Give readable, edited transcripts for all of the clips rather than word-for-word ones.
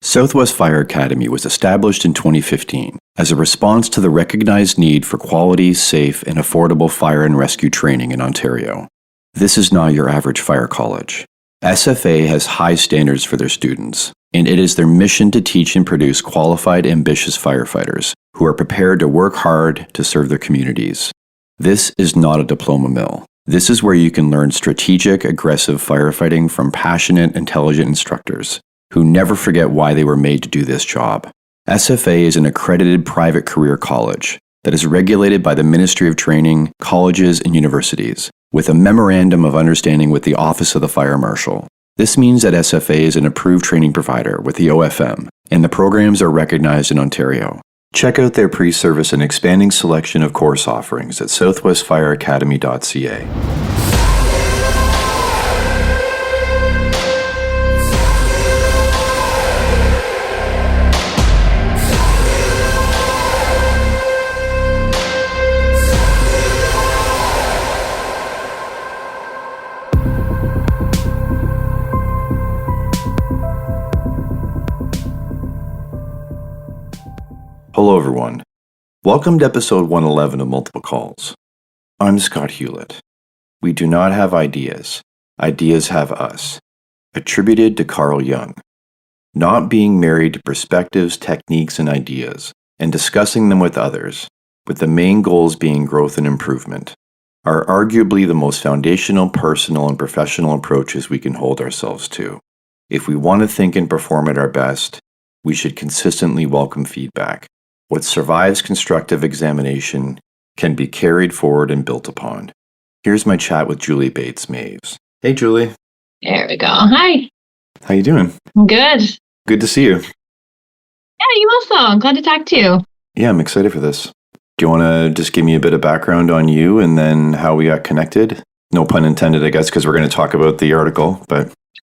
Southwest Fire Academy was established in 2015 as a response to the recognized need for quality, safe, and affordable fire and rescue training in Ontario. This is not your average fire college. SFA has high standards for their students, and it is their mission to teach and produce qualified, ambitious firefighters who are prepared to work hard to serve their communities. This is not a diploma mill. This is where you can learn strategic, aggressive firefighting from passionate, intelligent instructors who never forget why they were made to do this job. SFA is an accredited private career college that is regulated by the Ministry of Training, colleges, and universities, with a memorandum of understanding with the Office of the Fire Marshal. This means that SFA is an approved training provider with the OFM, and the programs are recognized in Ontario. Check out their pre-service and expanding selection of course offerings at southwestfireacademy.ca. Hello everyone. Welcome to episode 111 of Multiple Calls. I'm Scott Hewlett. We do not have ideas. Ideas have us. Attributed to Carl Jung. Not being married to perspectives, techniques, and ideas, and discussing them with others, with the main goals being growth and improvement, are arguably the most foundational personal and professional approaches we can hold ourselves to. If we want to think and perform at our best, we should consistently welcome feedback. What survives constructive examination can be carried forward and built upon. Here's my chat with Julie Bates-Maves. Hey, Julie. There we go. Hi. How you doing? I'm good. Good to see you. Yeah, you also. I'm glad to talk to you. Yeah, I'm excited for this. Do you want to just give me a bit of background on you and then how we got connected? No pun intended, I guess, because we're going to talk about the article, but...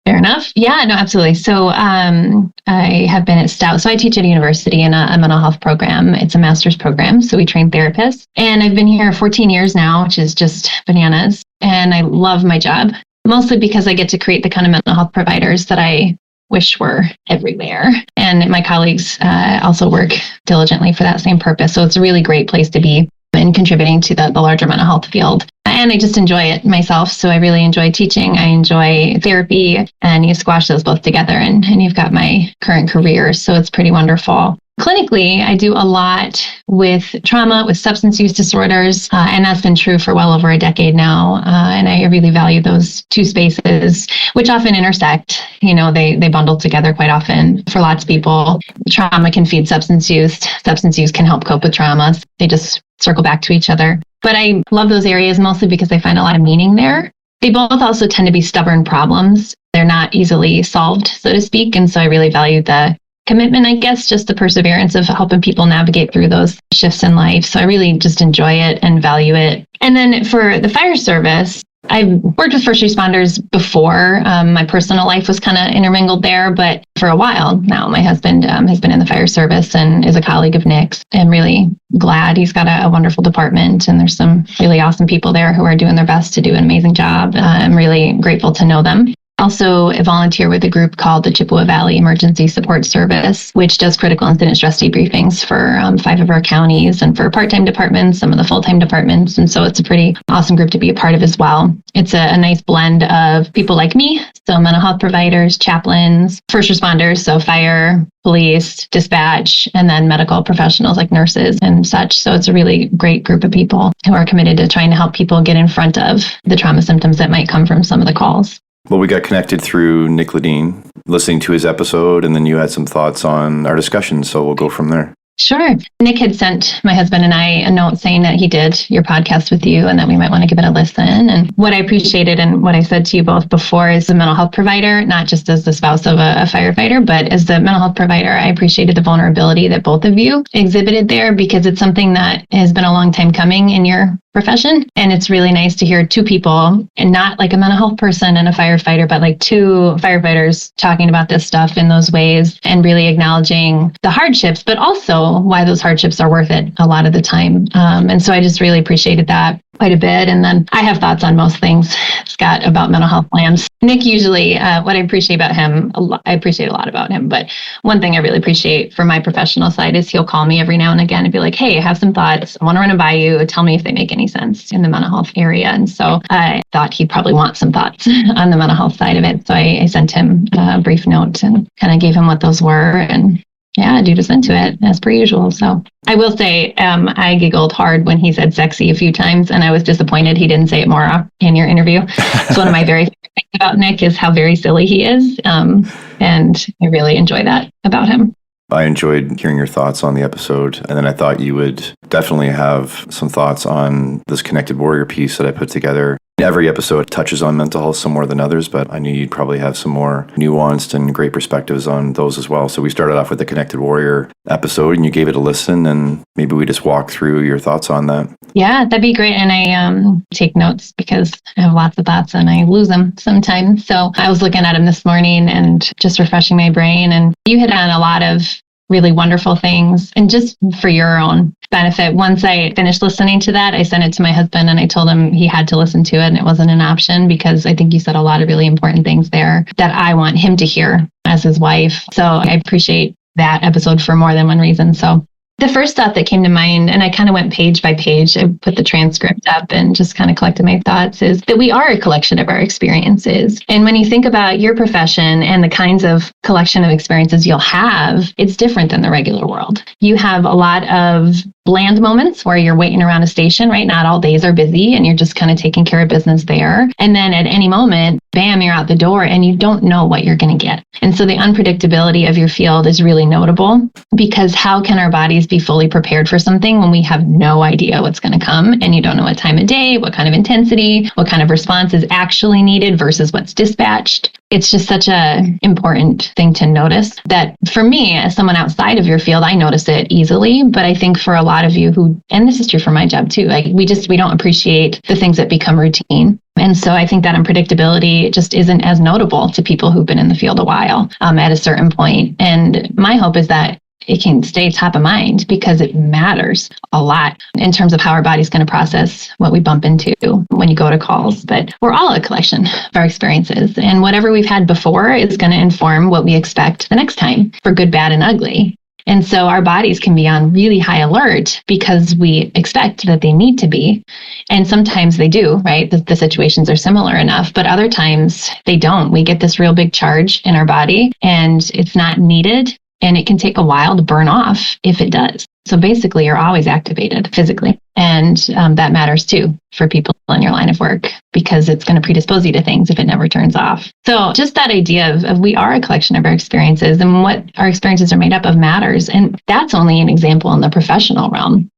Fair enough. Yeah, no, absolutely. So I have been at Stout. So I teach at a university in a mental health program. It's a master's program. So we train therapists. And I've been here 14 years now, which is just bananas. And I love my job, mostly because I get to create the kind of mental health providers that I wish were everywhere. And my colleagues also work diligently for that same purpose. So it's a really great place to be and contributing to the larger mental health field. And I just enjoy it myself. So I really enjoy teaching. I enjoy therapy, and you squash those both together and you've got my current career. So it's pretty wonderful. Clinically, I do a lot with trauma, with substance use disorders, and that's been true for well over a decade now. And I really value those two spaces, which often intersect. You know, they bundle together quite often for lots of people. Trauma can feed substance use. Substance use can help cope with traumas. They just circle back to each other. But I love those areas mostly because I find a lot of meaning there. They both also tend to be stubborn problems. They're not easily solved, so to speak. And so I really value the commitment, I guess, just the perseverance of helping people navigate through those shifts in life. So I really just enjoy it and value it. And then for the fire service, I've worked with first responders before. My personal life was kind of intermingled there, but for a while now, my husband has been in the fire service and is a colleague of Nick's. I'm really glad. He's got a wonderful department, and there's some really awesome people there who are doing their best to do an amazing job. I'm really grateful to know them. Also, I volunteer with a group called the Chippewa Valley Emergency Support Service, which does critical incident stress debriefings for 5 of our counties and for part-time departments, some of the full-time departments. And so it's a pretty awesome group to be a part of as well. It's a nice blend of people like me, so mental health providers, chaplains, first responders, so fire, police, dispatch, and then medical professionals like nurses and such. So it's a really great group of people who are committed to trying to help people get in front of the trauma symptoms that might come from some of the calls. Well, we got connected through Nick Ledeen, listening to his episode, and then you had some thoughts on our discussion, so we'll go from there. Sure. Nick had sent my husband and I a note saying that he did your podcast with you and that we might want to give it a listen. And what I appreciated and what I said to you both before is the mental health provider, not just as the spouse of a firefighter, but as the mental health provider, I appreciated the vulnerability that both of you exhibited there, because it's something that has been a long time coming in your profession. And it's really nice to hear two people, and not like a mental health person and a firefighter, but like two firefighters talking about this stuff in those ways and really acknowledging the hardships, but also why those hardships are worth it a lot of the time. And so I just really appreciated that. quite a bit. And then I have thoughts on most things, Scott, about mental health plans. Nick usually, what I appreciate about him, I appreciate a lot about him, but one thing I really appreciate for my professional side is he'll call me every now and again and be like, hey, I have some thoughts. I want to run them by you. Tell me if they make any sense in the mental health area. And so I thought he'd probably want some thoughts on the mental health side of it. So I sent him a brief note and kind of gave him what those were. And yeah, dude was into it as per usual. So I will say I giggled hard when he said sexy a few times, and I was disappointed he didn't say it more in your interview. It's one of my very favorite things about Nick is how very silly he is. And I really enjoy that about him. I enjoyed hearing your thoughts on the episode, and then I thought you would definitely have some thoughts on this Connected Warrior piece that I put together. Every episode touches on mental health some more than others, but I knew you'd probably have some more nuanced and great perspectives on those as well. So we started off with the Connected Warrior episode, and you gave it a listen, and maybe we just walk through your thoughts on that. Yeah, that'd be great. And I take notes because I have lots of thoughts and I lose them sometimes. So I was looking at them this morning and just refreshing my brain, and you hit on a lot of really wonderful things. And just for your own benefit, once I finished listening to that, I sent it to my husband and I told him he had to listen to it and it wasn't an option, because I think you said a lot of really important things there that I want him to hear as his wife. So I appreciate that episode for more than one reason. So the first thought that came to mind, and I kind of went page by page, I put the transcript up and just kind of collected my thoughts, is that we are a collection of our experiences. And when you think about your profession and the kinds of collection of experiences you'll have, it's different than the regular world. You have a lot of bland moments where you're waiting around a station, right? Not all days are busy and you're just kind of taking care of business there. And then at any moment, bam, you're out the door and you don't know what you're going to get. And so the unpredictability of your field is really notable, because how can our bodies be fully prepared for something when we have no idea what's going to come, and you don't know what time of day, what kind of intensity, what kind of response is actually needed versus what's dispatched. It's just such an important thing to notice that for me, as someone outside of your field, I notice it easily. But I think for a lot of you who, and this is true for my job too, like we don't appreciate the things that become routine. And so I think that unpredictability just isn't as notable to people who've been in the field a while at a certain point. And my hope is that it can stay top of mind, because it matters a lot in terms of how our body's going to process what we bump into when you go to calls. But we're all a collection of our experiences, and whatever we've had before is going to inform what we expect the next time, for good, bad, and ugly. And so our bodies can be on really high alert because we expect that they need to be. And sometimes they do, right? The situations are similar enough, but other times they don't. We get this real big charge in our body and it's not needed. And it can take a while to burn off if it does. So basically, you're always activated physically. And that matters too for people in your line of work, because it's going to predispose you to things if it never turns off. So just that idea of we are a collection of our experiences, and what our experiences are made up of matters. And that's only an example in the professional realm.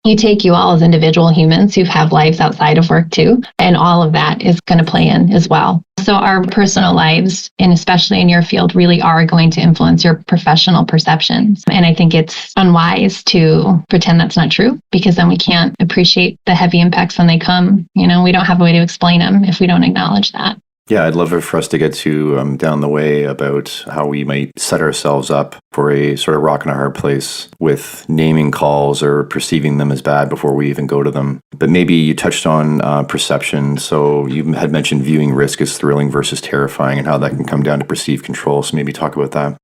You take you all as individual humans who have lives outside of work too, and all of that is going to play in as well. So our personal lives, and especially in your field, really are going to influence your professional perceptions. And I think it's unwise to pretend that's not true, because then we can't appreciate the heavy impacts when they come. We don't have a way to explain them if we don't acknowledge that. Yeah, I'd love it for us to get to down the way about how we might set ourselves up for a sort of rock and a hard place with naming calls or perceiving them as bad before we even go to them. But maybe you touched on perception. So you had mentioned viewing risk as thrilling versus terrifying, and how that can come down to perceived control. So maybe talk about that.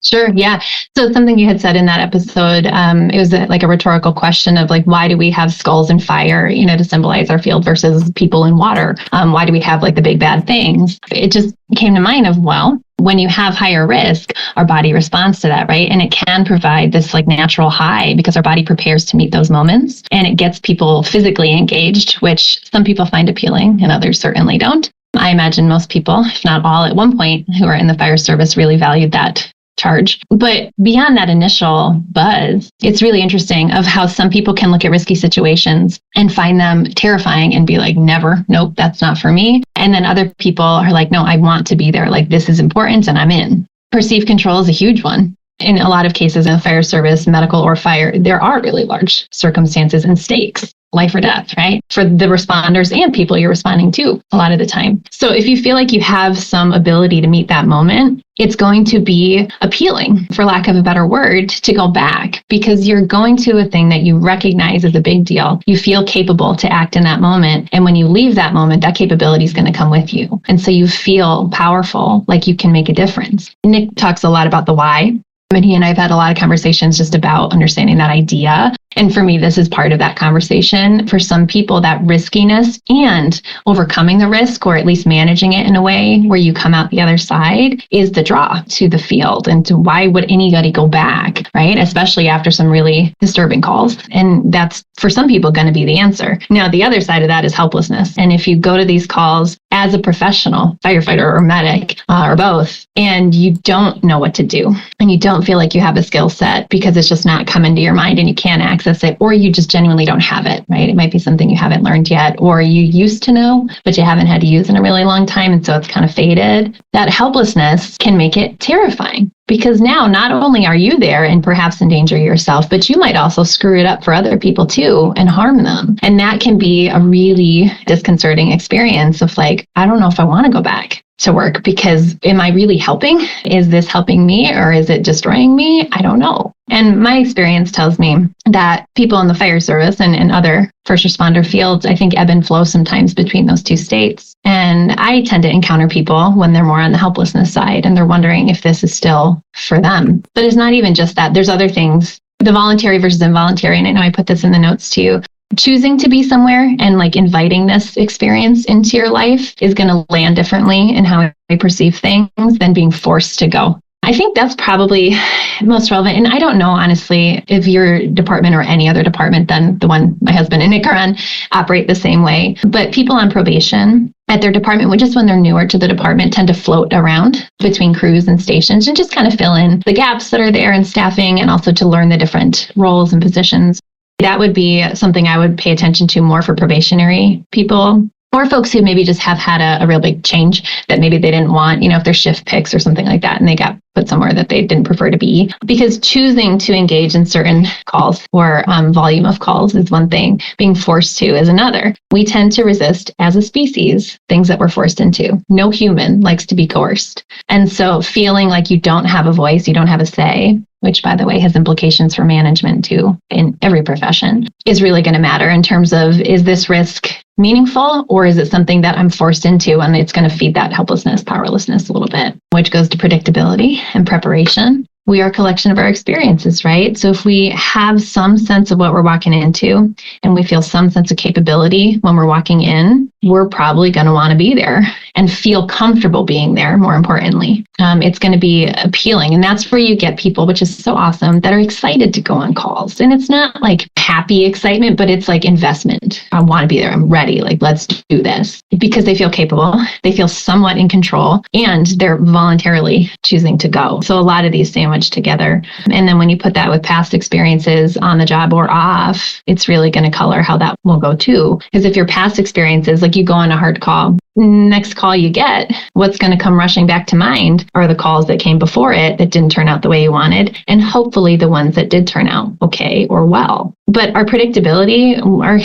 Sure. Yeah. So something you had said in that episode, it was like a rhetorical question of like, why do we have skulls and fire, to symbolize our field versus people in water? Why do we have like the big bad things? It just came to mind of, well, when you have higher risk, our body responds to that, right? And it can provide this like natural high because our body prepares to meet those moments, and it gets people physically engaged, which some people find appealing and others certainly don't. I imagine most people, if not all at one point, who are in the fire service really valued that charge. But beyond that initial buzz, it's really interesting of how some people can look at risky situations and find them terrifying and be like, never, nope, that's not for me. And then other people are like, no, I want to be there. Like, this is important and I'm in. Perceived control is a huge one. In a lot of cases in the fire service, medical or fire, there are really large circumstances and stakes, life or death, right? For the responders and people you're responding to a lot of the time. So if you feel like you have some ability to meet that moment, it's going to be appealing, for lack of a better word, to go back, because you're going to a thing that you recognize as a big deal. You feel capable to act in that moment. And when you leave that moment, that capability is going to come with you. And so you feel powerful, like you can make a difference. Nick talks a lot about the why. And he and I have had a lot of conversations just about understanding that idea. And for me, this is part of that conversation. For some people, that riskiness and overcoming the risk, or at least managing it in a way where you come out the other side, is the draw to the field. And to why would anybody go back, right? Especially after some really disturbing calls. And that's, for some people, going to be the answer. Now, the other side of that is helplessness. And if you go to these calls as a professional, firefighter or medic, or both, and you don't know what to do, and you don't feel like you have a skill set because it's just not coming to your mind and you can't access it, or you just genuinely don't have it, right? It might be something you haven't learned yet, or you used to know, but you haven't had to use in a really long time. And so it's kind of faded. That helplessness can make it terrifying, because now not only are you there and perhaps endanger yourself, but you might also screw it up for other people too and harm them. And that can be a really disconcerting experience of like, I don't know if I want to go back to work, because am I really helping? Is this helping me, or is it destroying me? I don't know. And my experience tells me that people in the fire service and other first responder fields, I think, ebb and flow sometimes between those two states. And I tend to encounter people when they're more on the helplessness side and they're wondering if this is still for them. But it's not even just that. There's other things, the voluntary versus involuntary. And I know I put this in the notes too. Choosing to be somewhere and like inviting this experience into your life is going to land differently in how I perceive things than being forced to go. I think that's probably most relevant. And I don't know, honestly, if your department or any other department than the one my husband and Nick are on operate the same way. But people on probation at their department, just when they're newer to the department, tend to float around between crews and stations and just kind of fill in the gaps that are there in staffing, and also to learn the different roles and positions. That would be something I would pay attention to more for probationary people, or folks who maybe just have had a real big change that maybe they didn't want, if they're shift picks or something like that, and they got put somewhere that they didn't prefer to be. Because choosing to engage in certain calls or volume of calls is one thing, being forced to is another. We tend to resist as a species things that we're forced into. No human likes to be coerced. And so feeling like you don't have a voice, you don't have a say, which, by the way, has implications for management too in every profession, is really going to matter in terms of, is this risk meaningful, or is it something that I'm forced into and it's going to feed that helplessness, powerlessness a little bit, which goes to predictability and preparation. We are a collection of our experiences, right? So if we have some sense of what we're walking into and we feel some sense of capability when we're walking in, we're probably going to want to be there and feel comfortable being there, more importantly. It's going to be appealing. And that's where you get people, which is so awesome, that are excited to go on calls. And it's not like happy excitement, but it's like investment. I want to be there. I'm ready. Like, let's do this. Because they feel capable. They feel somewhat in control, and they're voluntarily choosing to go. So a lot of these sandwiched together. And then when you put that with past experiences on the job or off, it's really going to color how that will go too. Because if your past experiences, like you go on a hard call, next call you get, what's going to come rushing back to mind are the calls that came before it that didn't turn out the way you wanted, and hopefully the ones that did turn out okay or well. But our predictability, our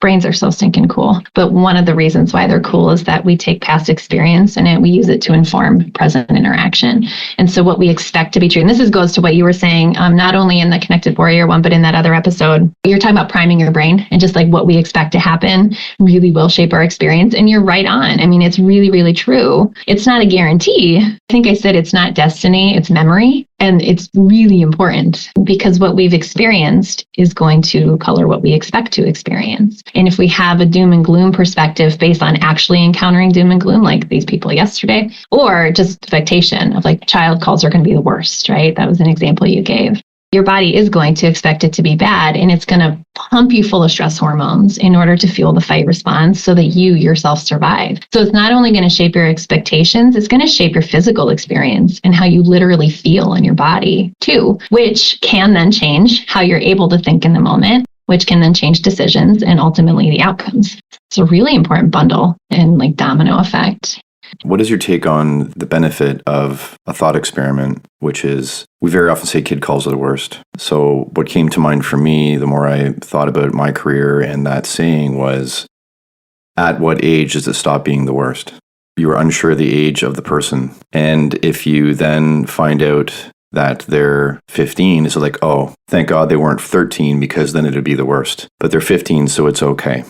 brains are so stinking cool. But one of the reasons why they're cool is that we take past experience and we use it to inform present interaction. And so what we expect to be true, and this goes to what you were saying, not only in the Connected Warrior one, but in that other episode, you're talking about priming your brain, and just like what we expect to happen really will shape our experience. And you're right on. I mean, it's really, really true. It's not a guarantee. I think I said it's not destiny, it's memory. And it's really important, because what we've experienced is going to color what we expect to experience. And if we have a doom and gloom perspective based on actually encountering doom and gloom, like these people yesterday, or just expectation of like child calls are going to be the worst, right? That was an example you gave. Your body is going to expect it to be bad, and it's going to pump you full of stress hormones in order to fuel the fight response so that you yourself survive. So it's not only going to shape your expectations, it's going to shape your physical experience and how you literally feel in your body too, which can then change how you're able to think in the moment, which can then change decisions and ultimately the outcomes. It's a really important bundle and like domino effect. What is your take on the benefit of a thought experiment, which is, we very often say kid calls are the worst. So what came to mind for me, the more I thought about my career and that saying was, at what age does it stop being the worst? You are unsure of the age of the person. And if you then find out that they're 15, it's like, oh, thank God they weren't 13 because then it'd be the worst. But they're 15, so it's okay.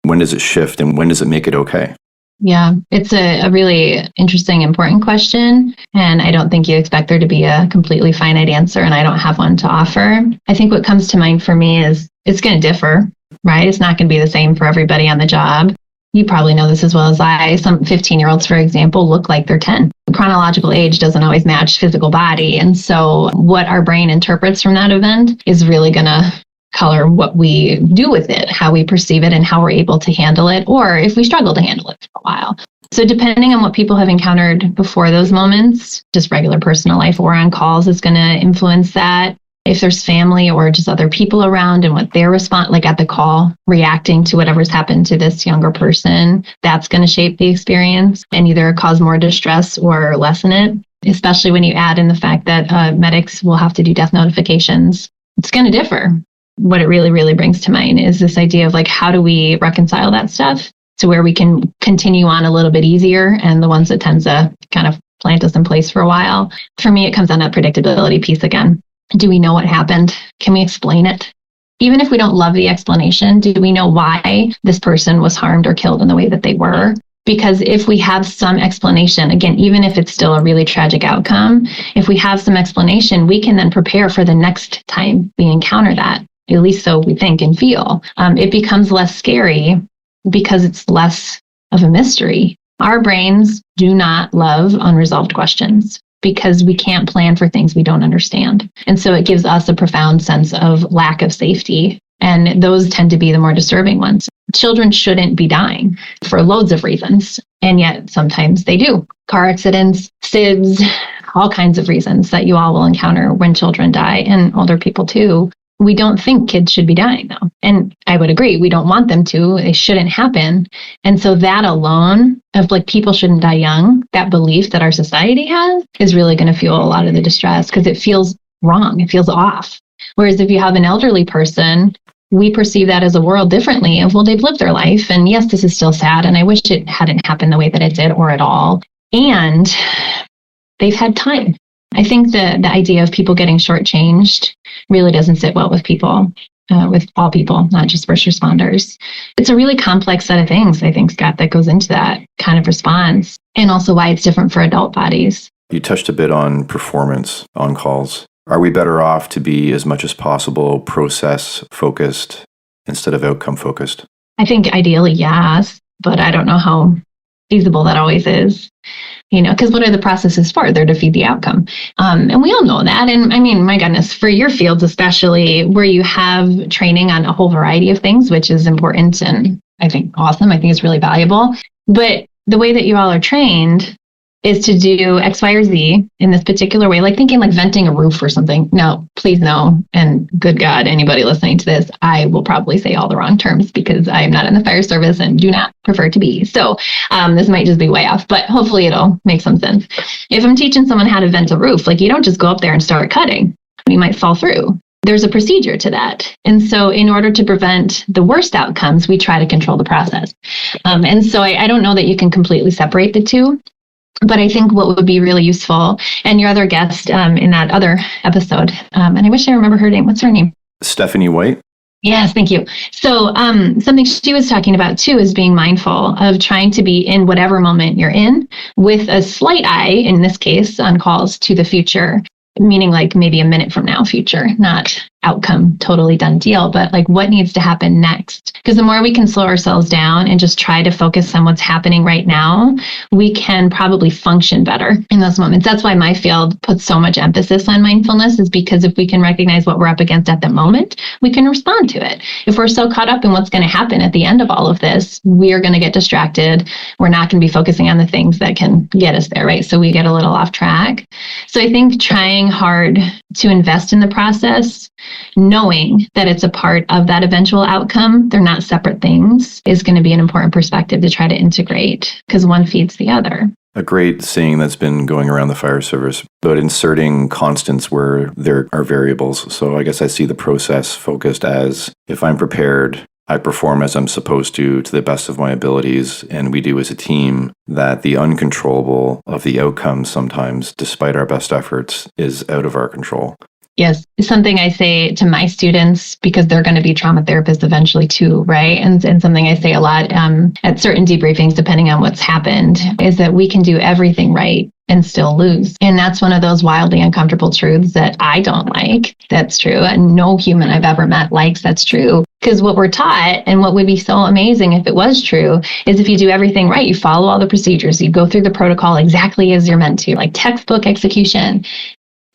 When does it shift and when does it make it okay? Yeah, it's a really interesting, important question. And I don't think you expect there to be a completely finite answer, and I don't have one to offer. I think what comes to mind for me is it's going to differ, right? It's not going to be the same for everybody on the job. You probably know this as well as I. Some 15-year-olds, for example, look like they're 10. Chronological age doesn't always match physical body. And so what our brain interprets from that event is really going to color what we do with it, how we perceive it, and how we're able to handle it, or if we struggle to handle it for a while. So depending on what people have encountered before those moments, just regular personal life or on calls is going to influence that. If there's family or just other people around and what their response, like at the call, reacting to whatever's happened to this younger person, that's going to shape the experience and either cause more distress or lessen it, especially when you add in the fact that medics will have to do death notifications. It's going to differ. What it really, really brings to mind is this idea of like, how do we reconcile that stuff to where we can continue on a little bit easier, and the ones that tends to kind of plant us in place for a while. For me, it comes down to that predictability piece again. Do we know what happened? Can we explain it? Even if we don't love the explanation, do we know why this person was harmed or killed in the way that they were? Because if we have some explanation, again, even if it's still a really tragic outcome, if we have some explanation, we can then prepare for the next time we encounter that. At least so we think and feel. It becomes less scary because it's less of a mystery. Our brains do not love unresolved questions because we can't plan for things we don't understand. And so it gives us a profound sense of lack of safety. And those tend to be the more disturbing ones. Children shouldn't be dying for loads of reasons. And yet sometimes they do. Car accidents, SIDS, all kinds of reasons that you all will encounter when children die, and older people too. We don't think kids should be dying though. And I would agree, we don't want them to, it shouldn't happen. And so that alone of like people shouldn't die young, that belief that our society has is really going to fuel a lot of the distress because it feels wrong, it feels off. Whereas if you have an elderly person, we perceive that as a world differently of, well, they've lived their life and yes, this is still sad and I wish it hadn't happened the way that it did or at all. And they've had time. I think the idea of people getting shortchanged really doesn't sit well with people, with all people, not just first responders. It's a really complex set of things, I think, Scott, that goes into that kind of response, and also why it's different for adult bodies. You touched a bit on performance on calls. Are we better off to be as much as possible process focused instead of outcome focused? I think ideally, yes, but I don't know how feasible that always is. Because what are the processes for? They're to feed the outcome. And we all know that. And I mean, my goodness, for your fields, especially where you have training on a whole variety of things, which is important and I think awesome. I think it's really valuable. But the way that you all are trained is to do X, Y, or Z in this particular way, like thinking like venting a roof or something. No, please no. And good God, anybody listening to this, I will probably say all the wrong terms because I am not in the fire service and do not prefer to be. So this might just be way off, but hopefully it'll make some sense. If I'm teaching someone how to vent a roof, like you don't just go up there and start cutting. You might fall through. There's a procedure to that. And so in order to prevent the worst outcomes, we try to control the process. And so I don't know that you can completely separate the two. But I think what would be really useful, and your other guest in that other episode, and I wish I remember her name. What's her name? Stephanie White. Yes, thank you. So something she was talking about too is being mindful of trying to be in whatever moment you're in with a slight eye, in this case, on calls to the future, meaning like maybe a minute from now future, not outcome, totally done deal, but like what needs to happen next. Because the more we can slow ourselves down and just try to focus on what's happening right now, we can probably function better in those moments. That's why my field puts so much emphasis on mindfulness, is because if we can recognize what we're up against at the moment, we can respond to it. If we're so caught up in what's going to happen at the end of all of this, we're going to get distracted. We're not going to be focusing on the things that can get us there, right? So we get a little off track. So I think trying hard to invest in the process knowing that it's a part of that eventual outcome, they're not separate things, is going to be an important perspective to try to integrate, because one feeds the other. A great saying that's been going around the fire service about inserting constants where there are variables. So I guess I see the process focused as, if I'm prepared, I perform as I'm supposed to the best of my abilities, and we do as a team, that the uncontrollable of the outcomes sometimes, despite our best efforts, is out of our control. Yes, it's something I say to my students because they're going to be trauma therapists eventually too, right? And something I say a lot at certain debriefings, depending on what's happened, is that we can do everything right and still lose. And that's one of those wildly uncomfortable truths that I don't like. That's true. And no human I've ever met likes that's true. Because what we're taught, and what would be so amazing if it was true, is if you do everything right, you follow all the procedures, you go through the protocol exactly as you're meant to, like textbook execution.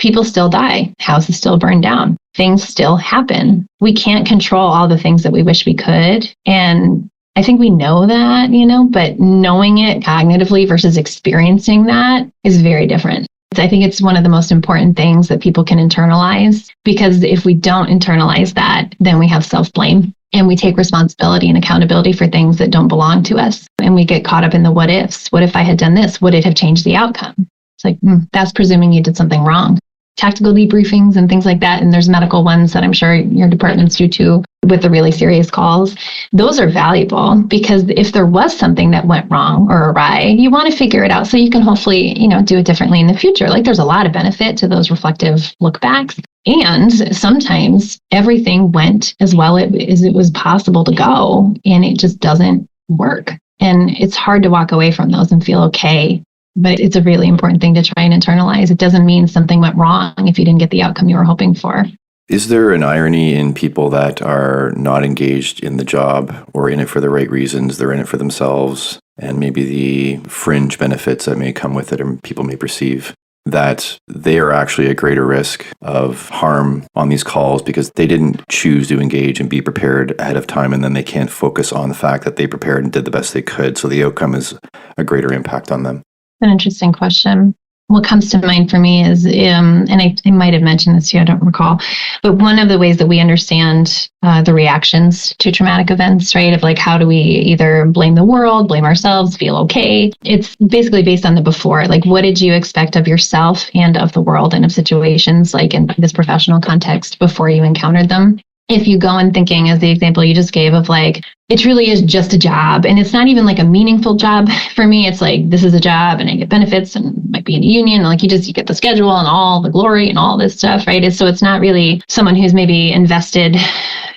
People still die. Houses still burn down. Things still happen. We can't control all the things that we wish we could. And I think we know that, but knowing it cognitively versus experiencing that is very different. I think it's one of the most important things that people can internalize, because if we don't internalize that, then we have self-blame and we take responsibility and accountability for things that don't belong to us. And we get caught up in the what ifs. What if I had done this? Would it have changed the outcome? It's like, that's presuming you did something wrong. Tactical debriefings and things like that. And there's medical ones that I'm sure your departments do too, with the really serious calls. Those are valuable because if there was something that went wrong or awry, you want to figure it out so you can hopefully, do it differently in the future. Like there's a lot of benefit to those reflective look backs. And sometimes everything went as well as it was possible to go, and it just doesn't work. And it's hard to walk away from those and feel okay. But it's a really important thing to try and internalize. It doesn't mean something went wrong if you didn't get the outcome you were hoping for. Is there an irony in people that are not engaged in the job or in it for the right reasons? They're in it for themselves and maybe the fringe benefits that may come with it and people may perceive, that they are actually at greater risk of harm on these calls because they didn't choose to engage and be prepared ahead of time, and then they can't focus on the fact that they prepared and did the best they could. So the outcome is a greater impact on them. An interesting question. What comes to mind for me is, and I might have mentioned this to you, I don't recall, but one of the ways that we understand the reactions to traumatic events, right, of like how do we either blame the world, blame ourselves, feel okay? It's basically based on the before. Like, what did you expect of yourself and of the world and of situations, like in this professional context, before you encountered them? If you go in thinking, as the example you just gave of like, it truly is just a job, and it's not even like a meaningful job for me. It's like, this is a job and I get benefits and might be in a union. And like you get the schedule and all the glory and all this stuff, right? So it's not really someone who's maybe invested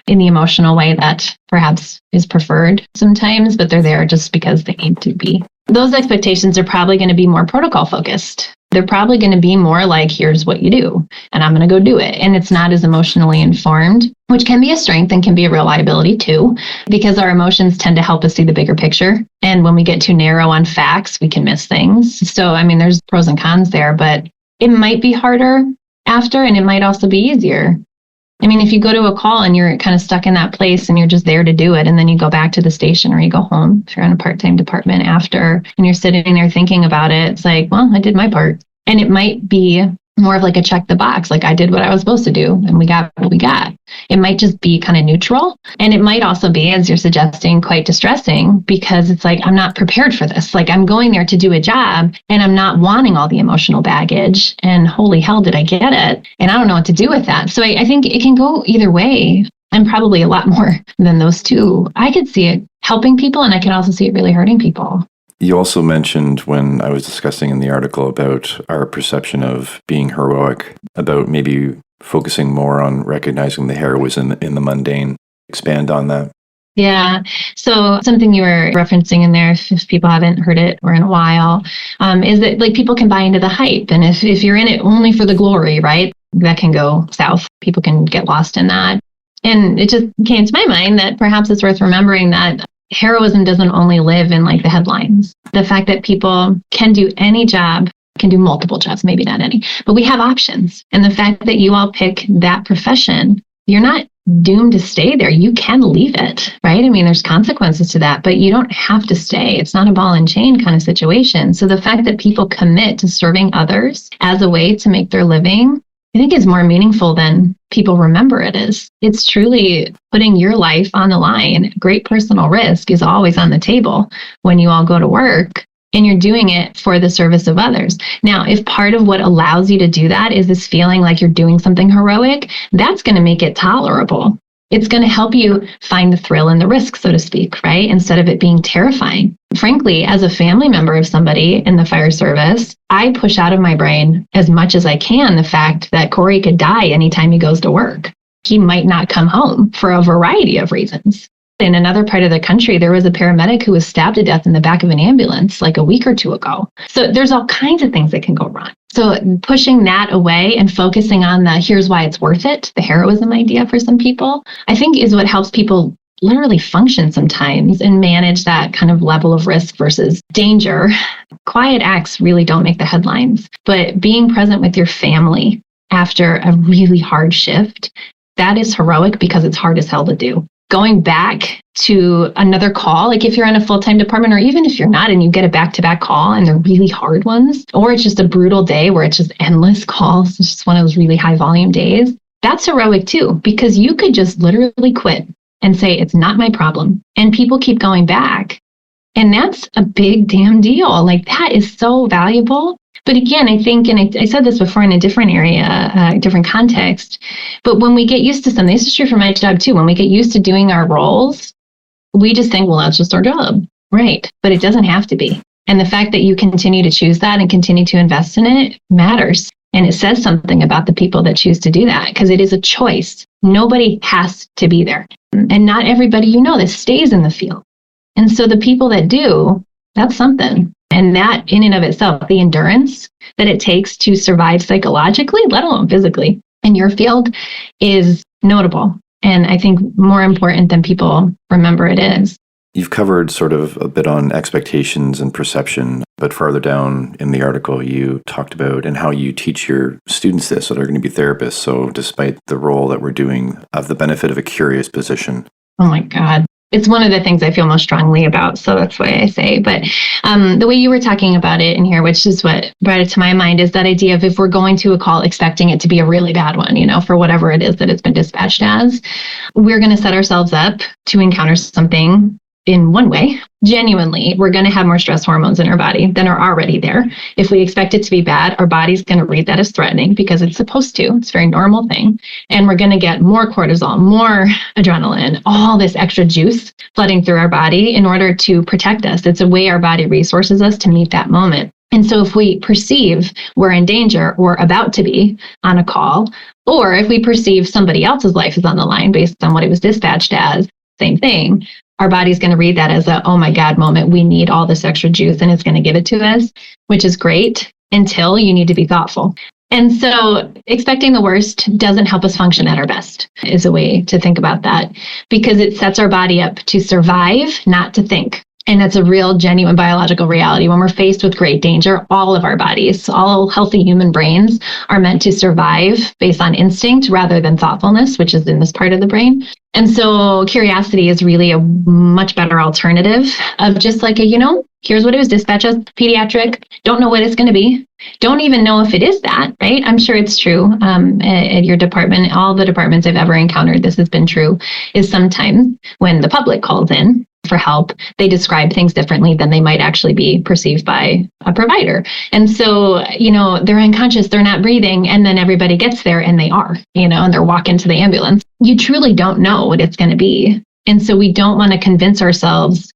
in the emotional way that perhaps is preferred sometimes, but they're there just because they need to be. Those expectations are probably going to be more protocol focused. They're probably going to be more like, here's what you do, and I'm going to go do it. And it's not as emotionally informed, which can be a strength and can be a real liability too, because our emotions tend to help us see the bigger picture. And when we get too narrow on facts, we can miss things. So, there's pros and cons there, but it might be harder after, and it might also be easier. If you go to a call and you're kind of stuck in that place and you're just there to do it, and then you go back to the station or you go home if you're on a part-time department after, and you're sitting there thinking about it, it's like, well, I did my part. And it might be more of like a check the box, like I did what I was supposed to do and we got what we got. It might just be kind of neutral. And it might also be, as you're suggesting, quite distressing because it's like, I'm not prepared for this. Like I'm going there to do a job and I'm not wanting all the emotional baggage, and holy hell, did I get it? And I don't know what to do with that. So I think it can go either way, and probably a lot more than those two. I could see it helping people, and I can also see it really hurting people. You also mentioned, when I was discussing in the article about our perception of being heroic, about maybe focusing more on recognizing the heroism in the mundane. Expand on that. Yeah. So something you were referencing in there, if people haven't heard it or in a while, is that like people can buy into the hype. And if you're in it only for the glory, right, that can go south. People can get lost in that. And it just came to my mind that perhaps it's worth remembering that heroism doesn't only live in like the headlines. The fact that people can do any job, can do multiple jobs, maybe not any, but we have options. And the fact that you all pick that profession, you're not doomed to stay there. You can leave it, right? There's consequences to that, but you don't have to stay. It's not a ball and chain kind of situation. So the fact that people commit to serving others as a way to make their living, I think is more meaningful than people remember it is. It's truly putting your life on the line. Great personal risk is always on the table when you all go to work, and you're doing it for the service of others. Now, if part of what allows you to do that is this feeling like you're doing something heroic, that's going to make it tolerable. It's going to help you find the thrill in the risk, so to speak, right? Instead of it being terrifying. Frankly, as a family member of somebody in the fire service, I push out of my brain as much as I can the fact that Corey could die anytime he goes to work. He might not come home for a variety of reasons. In another part of the country, there was a paramedic who was stabbed to death in the back of an ambulance like a week or two ago. So there's all kinds of things that can go wrong. So pushing that away and focusing on the here's why it's worth it, the heroism idea for some people, I think is what helps people literally function sometimes and manage that kind of level of risk versus danger. Quiet acts really don't make the headlines, but being present with your family after a really hard shift, that is heroic because it's hard as hell to do. Going back to another call, like if you're in a full-time department, or even if you're not and you get a back-to-back call and they're really hard ones, or it's just a brutal day where it's just endless calls, it's just one of those really high volume days, that's heroic too, because you could just literally quit and say, it's not my problem. And people keep going back. And that's a big damn deal. Like that is so valuable. But again, I think, and I said this before in a different area, different context, but when we get used to something, this is true for my job too, when we get used to doing our roles, we just think, well, that's just our job, right? But it doesn't have to be. And the fact that you continue to choose that and continue to invest in it matters. And it says something about the people that choose to do that, because it is a choice. Nobody has to be there. And not everybody that stays in the field. And so the people that do, that's something. And that in and of itself, the endurance that it takes to survive psychologically, let alone physically, in your field is notable. And I think more important than people remember it is. You've covered sort of a bit on expectations and perception, but farther down in the article, you talked about and how you teach your students this, so they're going to be therapists. So despite the role that we're doing, have the benefit of a curious position. Oh my God. It's one of the things I feel most strongly about. So that's why I say, but the way you were talking about it in here, which is what brought it to my mind, is that idea of if we're going to a call expecting it to be a really bad one, for whatever it is that it's been dispatched as, we're going to set ourselves up to encounter something in one way. Genuinely, we're going to have more stress hormones in our body than are already there. If we expect it to be bad, our body's going to read that as threatening because it's supposed to. It's a very normal thing. And we're going to get more cortisol, more adrenaline, all this extra juice flooding through our body in order to protect us. It's a way our body resources us to meet that moment. And so if we perceive we're in danger or about to be on a call, or if we perceive somebody else's life is on the line based on what it was dispatched as, same thing, our body's going to read that as a, oh my God moment. We need all this extra juice and it's going to give it to us, which is great until you need to be thoughtful. And so expecting the worst doesn't help us function at our best is a way to think about that, because it sets our body up to survive, not to think. And that's a real, genuine biological reality. When we're faced with great danger, all of our bodies, all healthy human brains are meant to survive based on instinct rather than thoughtfulness, which is in this part of the brain. And so curiosity is really a much better alternative of just like here's what it was dispatched as, pediatric, don't know what it's going to be. Don't even know if it is that, right? I'm sure it's true at your department. All the departments I've ever encountered, this has been true, is sometimes when the public calls in for help, they describe things differently than they might actually be perceived by a provider. And so, they're unconscious, they're not breathing, and then everybody gets there and they are, and they're walking to the ambulance. You truly don't know what it's going to be. And so we don't want to convince ourselves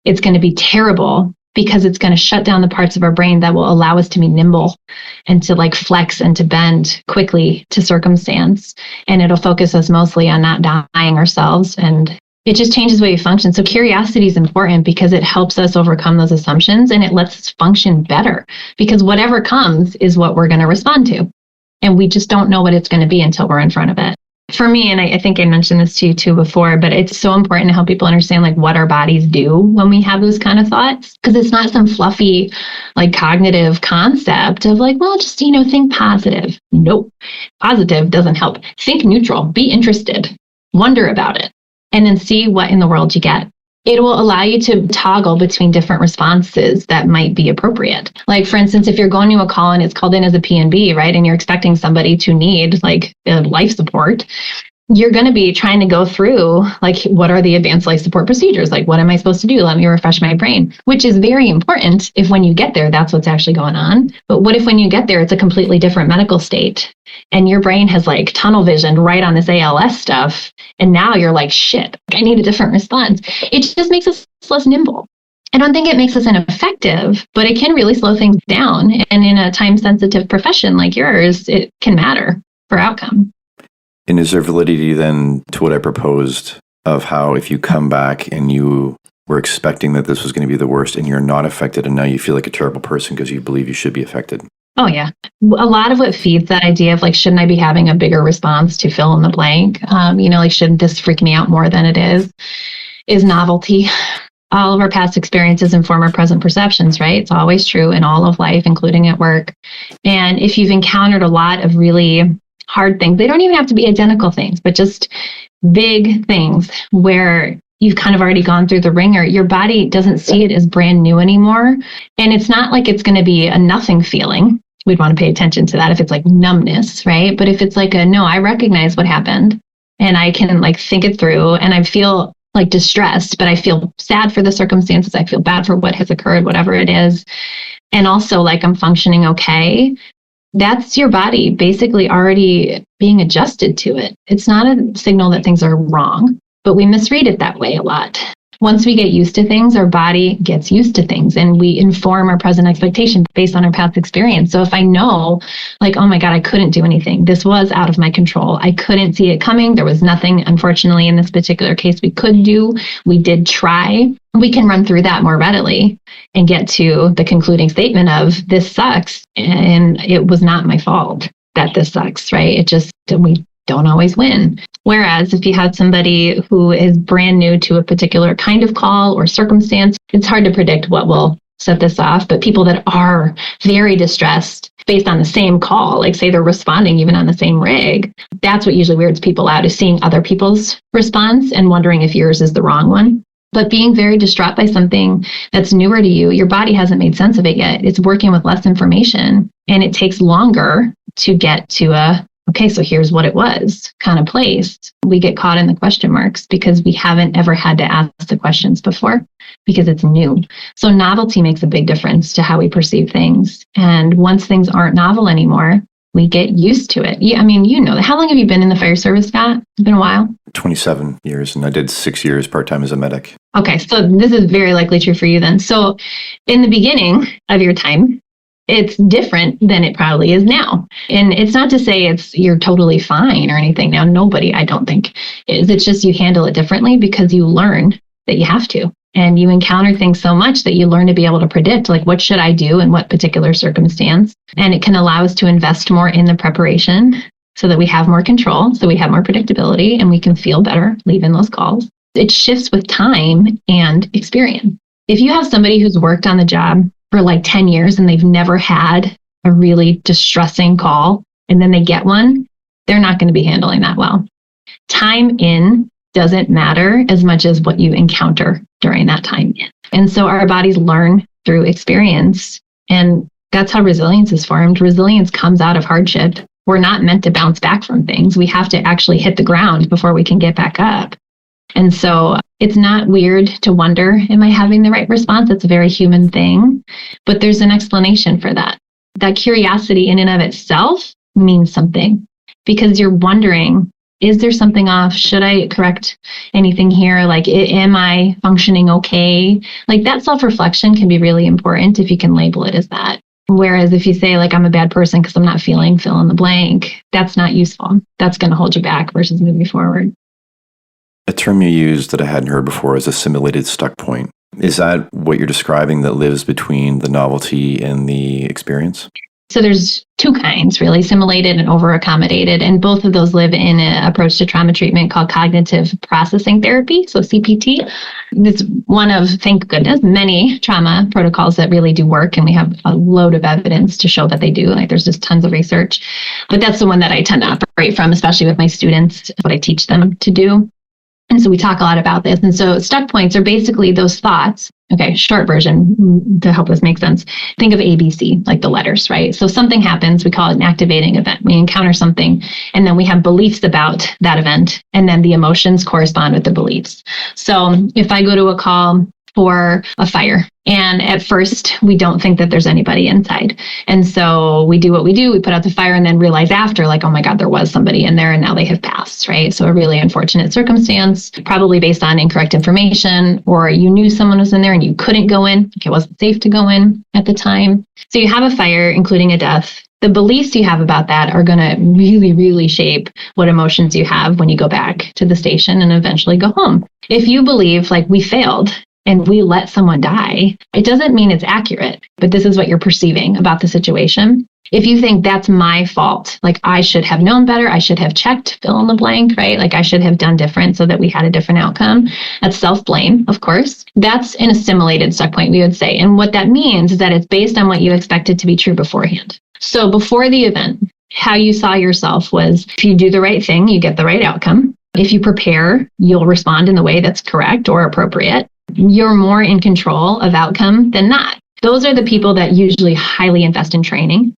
it's going to be terrible, because it's going to shut down the parts of our brain that will allow us to be nimble and to flex and to bend quickly to circumstance. And it'll focus us mostly on not dying ourselves, and it just changes the way we function. So curiosity is important because it helps us overcome those assumptions and it lets us function better, because whatever comes is what we're going to respond to. And we just don't know what it's going to be until we're in front of it. For me, and I think I mentioned this to you too before, but it's so important to help people understand what our bodies do when we have those kind of thoughts, because it's not some fluffy cognitive concept of just, think positive. Nope. Positive doesn't help. Think neutral, be interested, wonder about it, and then see what in the world you get. it will allow you to toggle between different responses that might be appropriate. Like, for instance, if you're going to a call and it's called in as a P&B, right, and you're expecting somebody to need like life support, you're going to be trying to go through, like, what are the advanced life support procedures? Like, what am I supposed to do? Let me refresh my brain, which is very important if when you get there, that's what's actually going on. But what if when you get there, it's a completely different medical state and your brain has like tunnel vision right on this ALS stuff. And now you're like, shit, I need a different response. It just makes us less nimble. I don't think it makes us ineffective, but it can really slow things down. And in a time-sensitive profession like yours, it can matter for outcome. And is there validity then to what I proposed of how if you come back and you were expecting that this was going to be the worst and you're not affected and now you feel like a terrible person because you believe you should be affected? Oh, yeah. A lot of what feeds that idea of like, shouldn't I be having a bigger response to fill in the blank? Like, shouldn't this freak me out more than it is novelty. All of our past experiences inform our present perceptions, right? It's always true in all of life, including at work. And if you've encountered a lot of really hard things, they don't even have to be identical things, but just big things where you've kind of already gone through the ringer, your body doesn't see it as brand new anymore. And it's not like it's going to be a nothing feeling. We'd want to pay attention to that if it's like numbness, right? But if it's like no, I recognize what happened and I can like think it through and I feel like distressed, but I feel sad for the circumstances. I feel bad for what has occurred, whatever it is. And also like I'm functioning okay. That's your body basically already being adjusted to it. It's not a signal that things are wrong, but we misread it that way a lot. Once we get used to things, our body gets used to things and we inform our present expectation based on our past experience. So if I know, like, oh my God, I couldn't do anything. This was out of my control. I couldn't see it coming. There was nothing, unfortunately, in this particular case we could do. We did try. We can run through that more readily and get to the concluding statement of this sucks. And it was not my fault that this sucks, right? It just, we don't always win. Whereas if you have somebody who is brand new to a particular kind of call or circumstance, it's hard to predict what will set this off. But people that are very distressed based on the same call, like say they're responding even on the same rig, that's what usually weirds people out, is seeing other people's response and wondering if yours is the wrong one. But being very distraught by something that's newer to you, your body hasn't made sense of it yet. It's working with less information and it takes longer to get to a okay, so here's what it was kind of place. We get caught in the question marks because we haven't ever had to ask the questions before because it's new. So novelty makes a big difference to how we perceive things. And once things aren't novel anymore, we get used to it. Yeah, I mean, how long have you been in the fire service, Scott? It's been a while. 27 years, and I did 6 years part-time as a medic. Okay, so this is very likely true for you then. So in the beginning of your time, it's different than it probably is now. And it's not to say you're totally fine or anything now. Nobody, I don't think, is. It's just you handle it differently because you learn that you have to. And you encounter things so much that you learn to be able to predict, like, what should I do in what particular circumstance? And it can allow us to invest more in the preparation so that we have more control, so we have more predictability, and we can feel better leaving those calls. It shifts with time and experience. If you have somebody who's worked on the job for like 10 years and they've never had a really distressing call, and then they get one, they're not going to be handling that well. Time in doesn't matter as much as what you encounter during that time in. And so our bodies learn through experience, and that's how resilience is formed. Resilience comes out of hardship. We're not meant to bounce back from things. We have to actually hit the ground before we can get back up. And so it's not weird to wonder, am I having the right response? It's a very human thing, but there's an explanation for that. That curiosity in and of itself means something because you're wondering, is there something off? Should I correct anything here? Like, am I functioning okay? Like, that self-reflection can be really important if you can label it as that. Whereas if you say, like, I'm a bad person because I'm not feeling fill in the blank, that's not useful. That's going to hold you back versus moving forward. A term you used that I hadn't heard before is a simulated stuck point. Is that what you're describing that lives between the novelty and the experience? So there's two kinds, really, simulated and over-accommodated. And both of those live in an approach to trauma treatment called cognitive processing therapy, so CPT. It's one of, thank goodness, many trauma protocols that really do work. And we have a load of evidence to show that they do. Like, there's just tons of research. But that's the one that I tend to operate from, especially with my students, what I teach them to do. And so we talk a lot about this. And so stuck points are basically those thoughts. Okay, short version to help this make sense. Think of ABC, like the letters, right? So something happens, we call it an activating event. We encounter something, and then we have beliefs about that event, and then the emotions correspond with the beliefs. So if I go to a call for a fire, and at first we don't think that there's anybody inside. And so we do what we do, we put out the fire and then realize after, like, oh my God, there was somebody in there and now they have passed, right? So a really unfortunate circumstance, probably based on incorrect information, or you knew someone was in there and you couldn't go in. It wasn't safe to go in at the time. So you have a fire, including a death. The beliefs you have about that are going to really, really shape what emotions you have when you go back to the station and eventually go home. If you believe like we failed and we let someone die, it doesn't mean it's accurate, but this is what you're perceiving about the situation. If you think that's my fault, like I should have known better, I should have checked, fill in the blank, right? Like I should have done different so that we had a different outcome. That's self-blame, of course. That's an assimilated stuck point, we would say. And what that means is that it's based on what you expected to be true beforehand. So before the event, how you saw yourself was if you do the right thing, you get the right outcome. If you prepare, you'll respond in the way that's correct or appropriate. You're more in control of outcome than not. Those are the people that usually highly invest in training,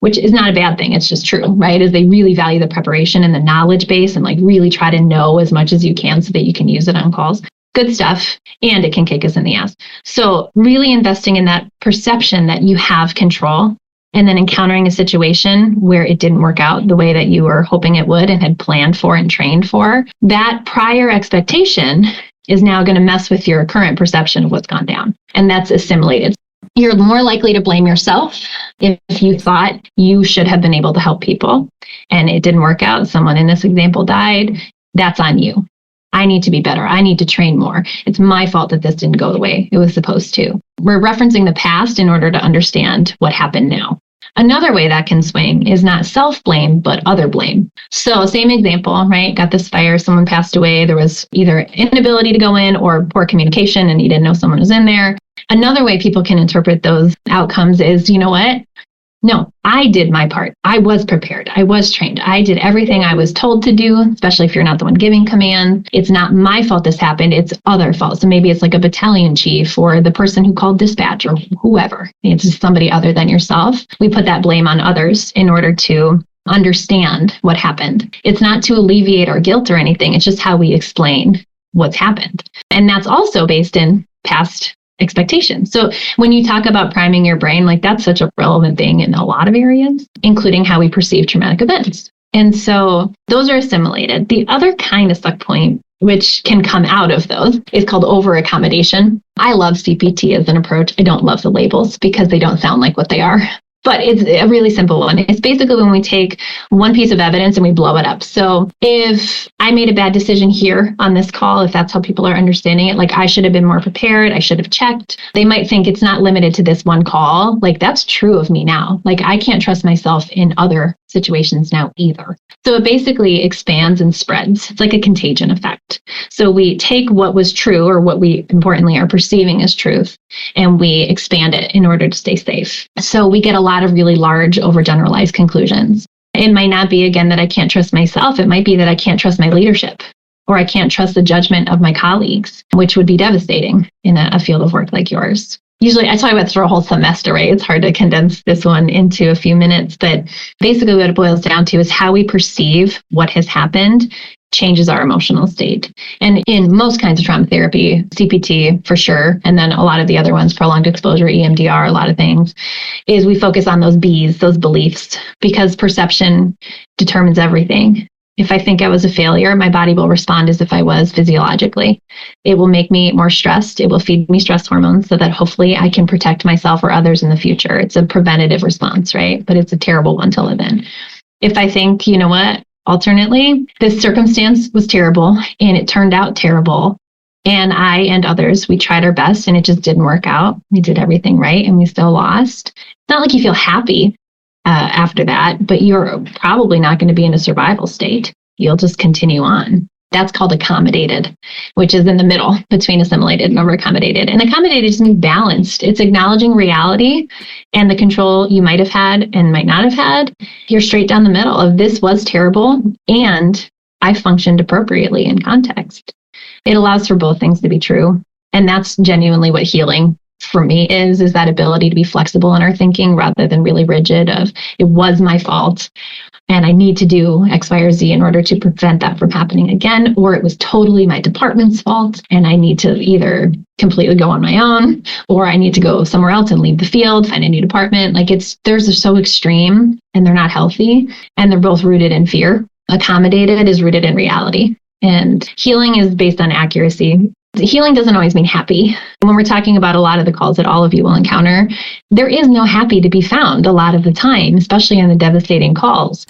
which is not a bad thing. It's just true, right? As they really value the preparation and the knowledge base and like really try to know as much as you can so that you can use it on calls. Good stuff. And it can kick us in the ass. So really investing in that perception that you have control, and then encountering a situation where it didn't work out the way that you were hoping it would and had planned for and trained for, that prior expectation is now going to mess with your current perception of what's gone down. And that's assimilated. You're more likely to blame yourself if you thought you should have been able to help people and it didn't work out. Someone in this example died. That's on you. I need to be better. I need to train more. It's my fault that this didn't go the way it was supposed to. We're referencing the past in order to understand what happened now. Another way that can swing is not self-blame, but other blame. So same example, right? Got this fire, someone passed away. There was either inability to go in or poor communication and you didn't know someone was in there. Another way people can interpret those outcomes is, you know what? No, I did my part. I was prepared. I was trained. I did everything I was told to do, especially if you're not the one giving command. It's not my fault this happened. It's other fault. So maybe it's like a battalion chief or the person who called dispatch or whoever. It's just somebody other than yourself. We put that blame on others in order to understand what happened. It's not to alleviate our guilt or anything. It's just how we explain what's happened. And that's also based in past expectations. So when you talk about priming your brain, like that's such a relevant thing in a lot of areas, including how we perceive traumatic events. And so those are assimilated. The other kind of stuck point, which can come out of those, is called over accommodation. I love CPT as an approach. I don't love the labels because they don't sound like what they are. But it's a really simple one. It's basically when we take one piece of evidence and we blow it up. So if I made a bad decision here on this call, if that's how people are understanding it, like I should have been more prepared, I should have checked. They might think it's not limited to this one call. Like that's true of me now. Like I can't trust myself in other situations now either. So it basically expands and spreads. It's like a contagion effect. So we take what was true or what we importantly are perceiving as truth and we expand it in order to stay safe. So we get a lot of really large overgeneralized conclusions. It might not be, again, that I can't trust myself. It might be that I can't trust my leadership or I can't trust the judgment of my colleagues, which would be devastating in a field of work like yours. Usually I talk about this for a whole semester, right? It's hard to condense this one into a few minutes, but basically what it boils down to is how we perceive what has happened changes our emotional state. And in most kinds of trauma therapy, CPT for sure, and then a lot of the other ones, prolonged exposure, EMDR, a lot of things, is we focus on those Bs, those beliefs, because perception determines everything. If I think I was a failure, my body will respond as if I was physiologically. It will make me more stressed. It will feed me stress hormones so that hopefully I can protect myself or others in the future. It's a preventative response, right? But it's a terrible one to live in. If I think, you know what, alternately, this circumstance was terrible and it turned out terrible. And I and others, we tried our best and it just didn't work out. We did everything right and we still lost. It's not like you feel happy after that, but you're probably not going to be in a survival state. You'll just continue on. That's called accommodated, which is in the middle between assimilated and over-accommodated. And accommodated just means balanced. It's acknowledging reality and the control you might have had and might not have had. You're straight down the middle of this was terrible and I functioned appropriately in context. It allows for both things to be true. And that's genuinely what healing for me is that ability to be flexible in our thinking rather than really rigid of it was my fault and I need to do X, Y, or Z in order to prevent that from happening again, or it was totally my department's fault and I need to either completely go on my own or I need to go somewhere else and leave the field, find a new department. Like they're so extreme and they're not healthy and they're both rooted in fear. Accommodated is rooted in reality. And healing is based on accuracy. Healing doesn't always mean happy. When we're talking about a lot of the calls that all of you will encounter, there is no happy to be found a lot of the time, especially in the devastating calls.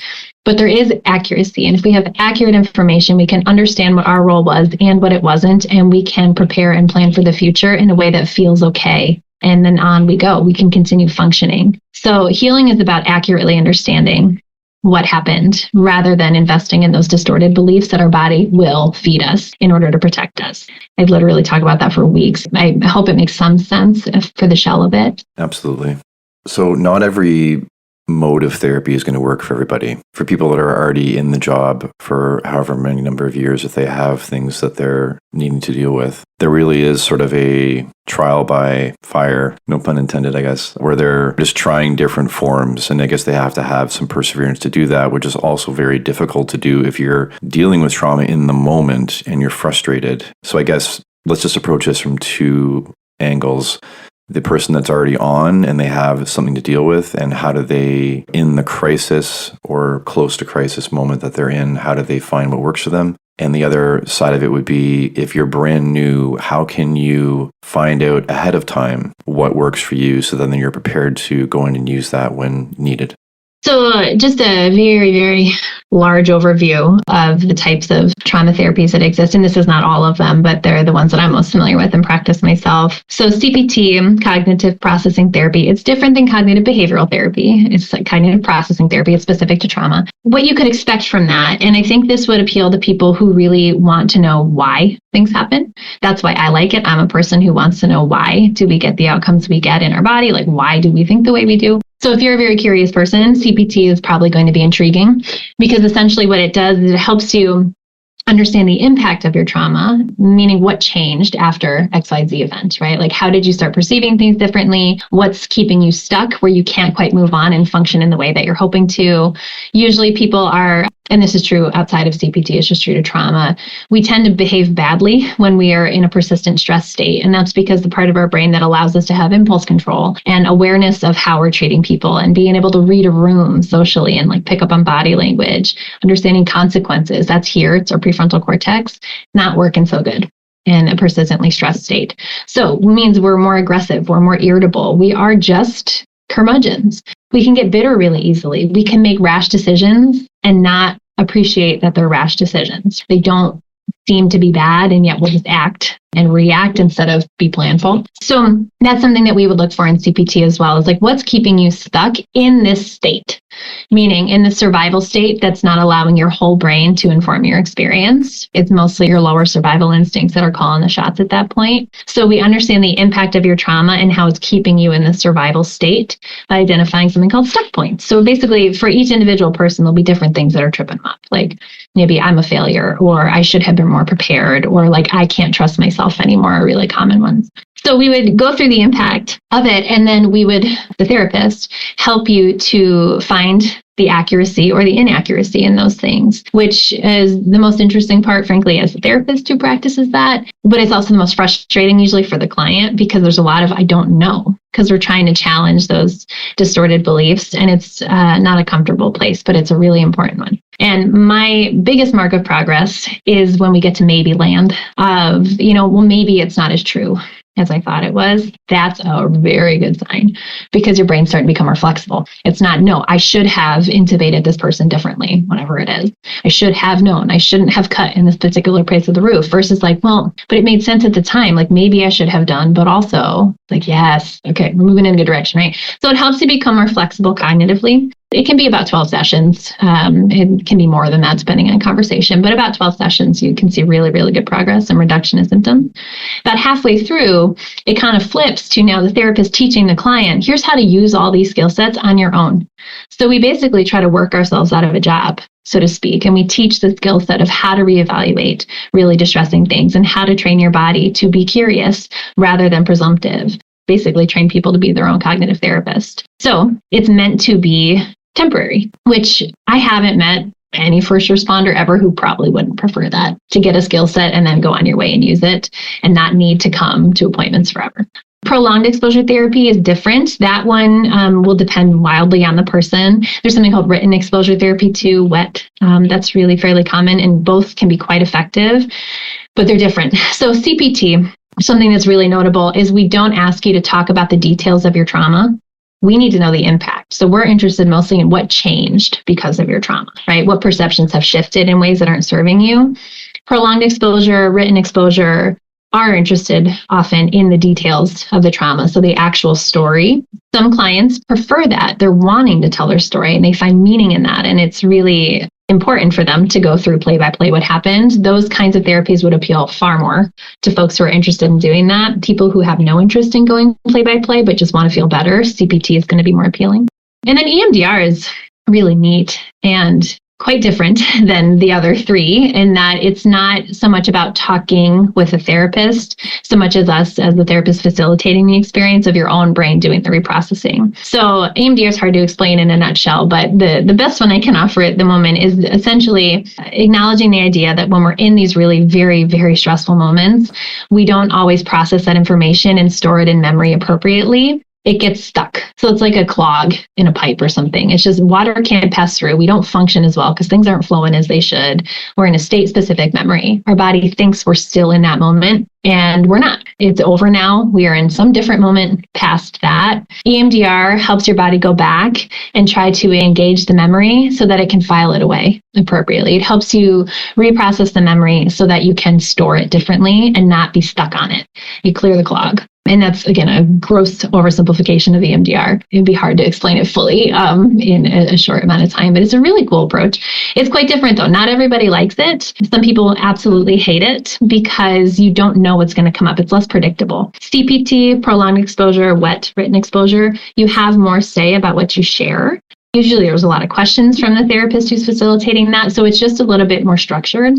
But there is accuracy. And if we have accurate information, we can understand what our role was and what it wasn't, and we can prepare and plan for the future in a way that feels okay. And then on we go. We can continue functioning. So healing is about accurately understanding what happened rather than investing in those distorted beliefs that our body will feed us in order to protect us. I'd literally talk about that for weeks. I hope it makes some sense for the shell of it. Absolutely. So not every mode of therapy is going to work for everybody. For people that are already in the job for however many number of years, if they have things that they're needing to deal with, there really is sort of a trial by fire, no pun intended, I guess, where they're just trying different forms. And I guess they have to have some perseverance to do that, which is also very difficult to do if you're dealing with trauma in the moment and you're frustrated. So I guess let's just approach this from two angles. The person that's already on and they have something to deal with, and how do they, in the crisis or close to crisis moment that they're in, how do they find what works for them? And the other side of it would be, if you're brand new, how can you find out ahead of time what works for you so then you're prepared to go in and use that when needed? So just a very, very large overview of the types of trauma therapies that exist. And this is not all of them, but they're the ones that I'm most familiar with and practice myself. So CPT, cognitive processing therapy, it's different than cognitive behavioral therapy. It's like cognitive processing therapy. It's specific to trauma. What you could expect from that, and I think this would appeal to people who really want to know why things happen. That's why I like it. I'm a person who wants to know why do we get the outcomes we get in our body? Like, why do we think the way we do? So if you're a very curious person, CPT is probably going to be intriguing, because essentially what it does is it helps you understand the impact of your trauma, meaning what changed after XYZ event, right? Like, how did you start perceiving things differently? What's keeping you stuck where you can't quite move on and function in the way that you're hoping to? Usually people are, and this is true outside of CPT, it's just true to trauma, we tend to behave badly when we are in a persistent stress state. And that's because the part of our brain that allows us to have impulse control and awareness of how we're treating people and being able to read a room socially and like pick up on body language, understanding consequences, that's here, it's our prefrontal cortex, not working so good in a persistently stressed state. So it means we're more aggressive, we're more irritable, we are just curmudgeons. We can get bitter really easily. We can make rash decisions and not appreciate that they're rash decisions. They don't seem to be bad, and yet we'll just act and react instead of be planful. So that's something that we would look for in CPT as well, is like, what's keeping you stuck in this state? Meaning in the survival state that's not allowing your whole brain to inform your experience. It's mostly your lower survival instincts that are calling the shots at that point. So we understand the impact of your trauma and how it's keeping you in the survival state by identifying something called stuck points. So basically for each individual person, there'll be different things that are tripping them up. Like maybe I'm a failure, or I should have been more prepared, or like I can't trust myself anymore are really common ones. So we would go through the impact of it, and then we would, the therapist, help you to find the accuracy or the inaccuracy in those things, which is the most interesting part, frankly, as a therapist who practices that. But it's also the most frustrating usually for the client, because there's a lot of I don't know, because we're trying to challenge those distorted beliefs, and it's not a comfortable place, but it's a really important one. And my biggest mark of progress is when we get to maybe land of, well, maybe it's not as true as I thought it was. That's a very good sign, because your brain's starting to become more flexible. It's not, no, I should have intubated this person differently, whatever it is. I should have known. I shouldn't have cut in this particular place of the roof, versus like, well, but it made sense at the time. Like maybe I should have done, but also like, yes, okay, we're moving in a good direction, right? So it helps you become more flexible cognitively. It can be about 12 sessions. It can be more than that depending on conversation, but about 12 sessions, you can see really, really good progress and reduction of symptoms. About halfway through, it kind of flips to now the therapist teaching the client, here's how to use all these skill sets on your own. So we basically try to work ourselves out of a job, so to speak, and we teach the skill set of how to reevaluate really distressing things and how to train your body to be curious rather than presumptive. Basically train people to be their own cognitive therapist. So it's meant to be temporary, which I haven't met any first responder ever who probably wouldn't prefer that, to get a skill set and then go on your way and use it and not need to come to appointments forever. Prolonged exposure therapy is different. That one will depend wildly on the person. There's something called written exposure therapy too, WET. That's really fairly common, and both can be quite effective, but they're different. So CPT, something that's really notable is we don't ask you to talk about the details of your trauma. We need to know the impact. So we're interested mostly in what changed because of your trauma, right? What perceptions have shifted in ways that aren't serving you. Prolonged exposure, written exposure are interested often in the details of the trauma. So the actual story. Some clients prefer that. They're wanting to tell their story and they find meaning in that. And it's really important for them to go through play by play what happened. Those kinds of therapies would appeal far more to folks who are interested in doing that. People who have no interest in going play by play but just want to feel better, CPT is going to be more appealing. And then EMDR is really neat and quite different than the other three in that it's not so much about talking with a therapist, so much as us as the therapist facilitating the experience of your own brain doing the reprocessing. So EMDR is hard to explain in a nutshell, but the best one I can offer at the moment is essentially acknowledging the idea that when we're in these really very, very stressful moments, we don't always process that information and store it in memory appropriately. It gets stuck. So it's like a clog in a pipe or something. It's just water can't pass through. We don't function as well because things aren't flowing as they should. We're in a state-specific memory. Our body thinks we're still in that moment and we're not. It's over now. We are in some different moment past that. EMDR helps your body go back and try to engage the memory so that it can file it away appropriately. It helps you reprocess the memory so that you can store it differently and not be stuck on it. You clear the clog. And that's, again, a gross oversimplification of EMDR. It'd be hard to explain it fully in a short amount of time, but it's a really cool approach. It's quite different, though. Not everybody likes it. Some people absolutely hate it because you don't know what's going to come up. It's less predictable. CPT, prolonged exposure, WET, written exposure, you have more say about what you share. Usually there's a lot of questions from the therapist who's facilitating that, so it's just a little bit more structured.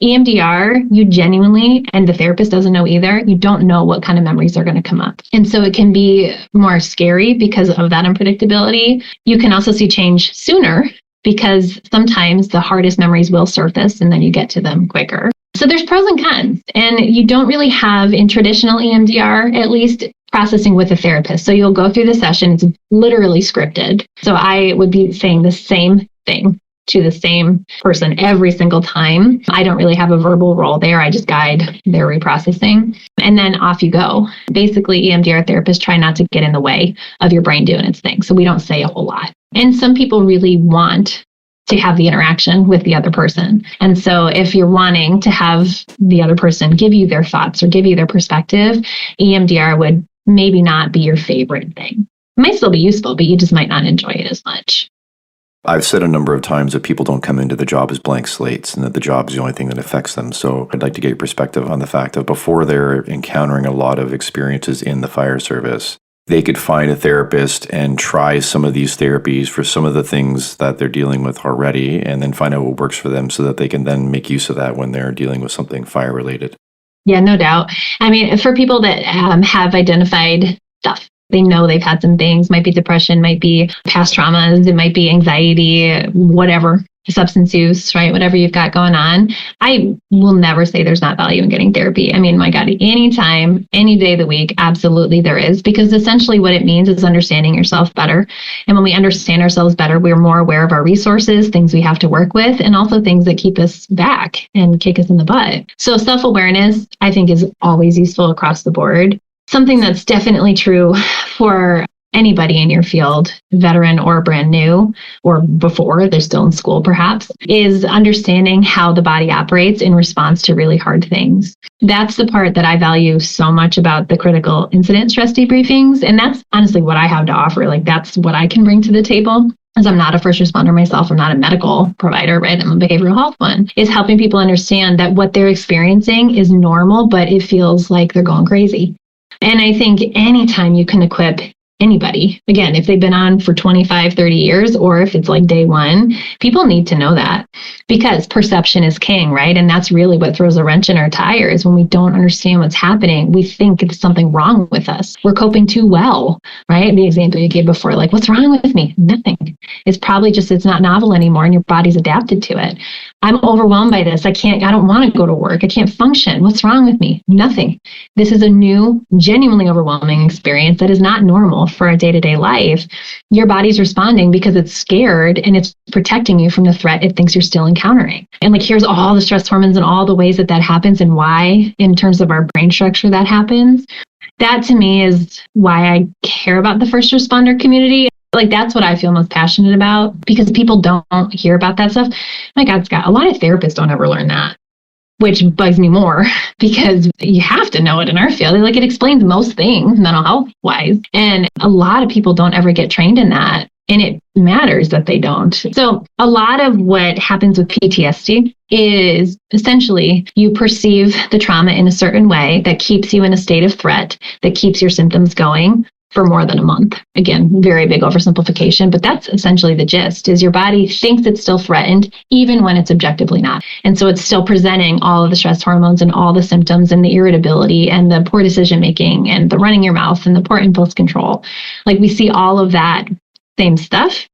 EMDR, you genuinely, and the therapist doesn't know either, you don't know what kind of memories are going to come up. And so it can be more scary because of that unpredictability. You can also see change sooner because sometimes the hardest memories will surface and then you get to them quicker. So there's pros and cons, and you don't really have in traditional EMDR, at least, processing with a therapist. So you'll go through the session, it's literally scripted. So I would be saying the same thing to the same person every single time. I don't really have a verbal role there. I just guide their reprocessing and then off you go. Basically, EMDR therapists try not to get in the way of your brain doing its thing. So we don't say a whole lot. And some people really want to have the interaction with the other person. And so if you're wanting to have the other person give you their thoughts or give you their perspective, EMDR would maybe not be your favorite thing. It might still be useful, but you just might not enjoy it as much. I've said a number of times that people don't come into the job as blank slates and that the job is the only thing that affects them. So I'd like to get your perspective on the fact that before they're encountering a lot of experiences in the fire service, they could find a therapist and try some of these therapies for some of the things that they're dealing with already and then find out what works for them so that they can then make use of that when they're dealing with something fire related. Yeah, no doubt. I mean, for people that have identified stuff, they know they've had some things, might be depression, might be past traumas, it might be anxiety, whatever, substance use, right? Whatever you've got going on. I will never say there's not value in getting therapy. I mean, my God, anytime, any day of the week, absolutely there is, because essentially what it means is understanding yourself better. And when we understand ourselves better, we're more aware of our resources, things we have to work with, and also things that keep us back and kick us in the butt. So self-awareness, I think, is always useful across the board. Something that's definitely true for anybody in your field, veteran or brand new, or before they're still in school perhaps, is understanding how the body operates in response to really hard things. That's the part that I value so much about the critical incident stress debriefings. And that's honestly what I have to offer. Like, that's what I can bring to the table. As I'm not a first responder myself, I'm not a medical provider, right? I'm a behavioral health one, is helping people understand that what they're experiencing is normal, but it feels like they're going crazy. And I think anytime you can equip anybody, again, if they've been on for 25, 30 years, or if it's like day one, people need to know that, because perception is king, right? And that's really what throws a wrench in our tires. When we don't understand what's happening, we think it's something wrong with us. We're coping too well, right? The example you gave before, like, what's wrong with me? Nothing. It's probably just, it's not novel anymore and your body's adapted to it. I'm overwhelmed by this. I don't want to go to work. I can't function. What's wrong with me? Nothing. This is a new, genuinely overwhelming experience that is not normal for a day-to-day life. Your body's responding because it's scared and it's protecting you from the threat it thinks you're still encountering. And like, here's all the stress hormones and all the ways that happens and why, in terms of our brain structure, that happens. That to me is why I care about the first responder community. Like, that's what I feel most passionate about, because people don't hear about that stuff. My God, Scott, a lot of therapists don't ever learn that, which bugs me more, because you have to know it in our field. Like, it explains most things mental health wise. And a lot of people don't ever get trained in that. And it matters that they don't. So a lot of what happens with PTSD is essentially you perceive the trauma in a certain way that keeps you in a state of threat, that keeps your symptoms going for more than a month. Again, very big oversimplification, but that's essentially the gist, is your body thinks it's still threatened, even when it's objectively not. And so it's still presenting all of the stress hormones and all the symptoms and the irritability and the poor decision-making and the running your mouth and the poor impulse control. Like, we see all of that same stuff,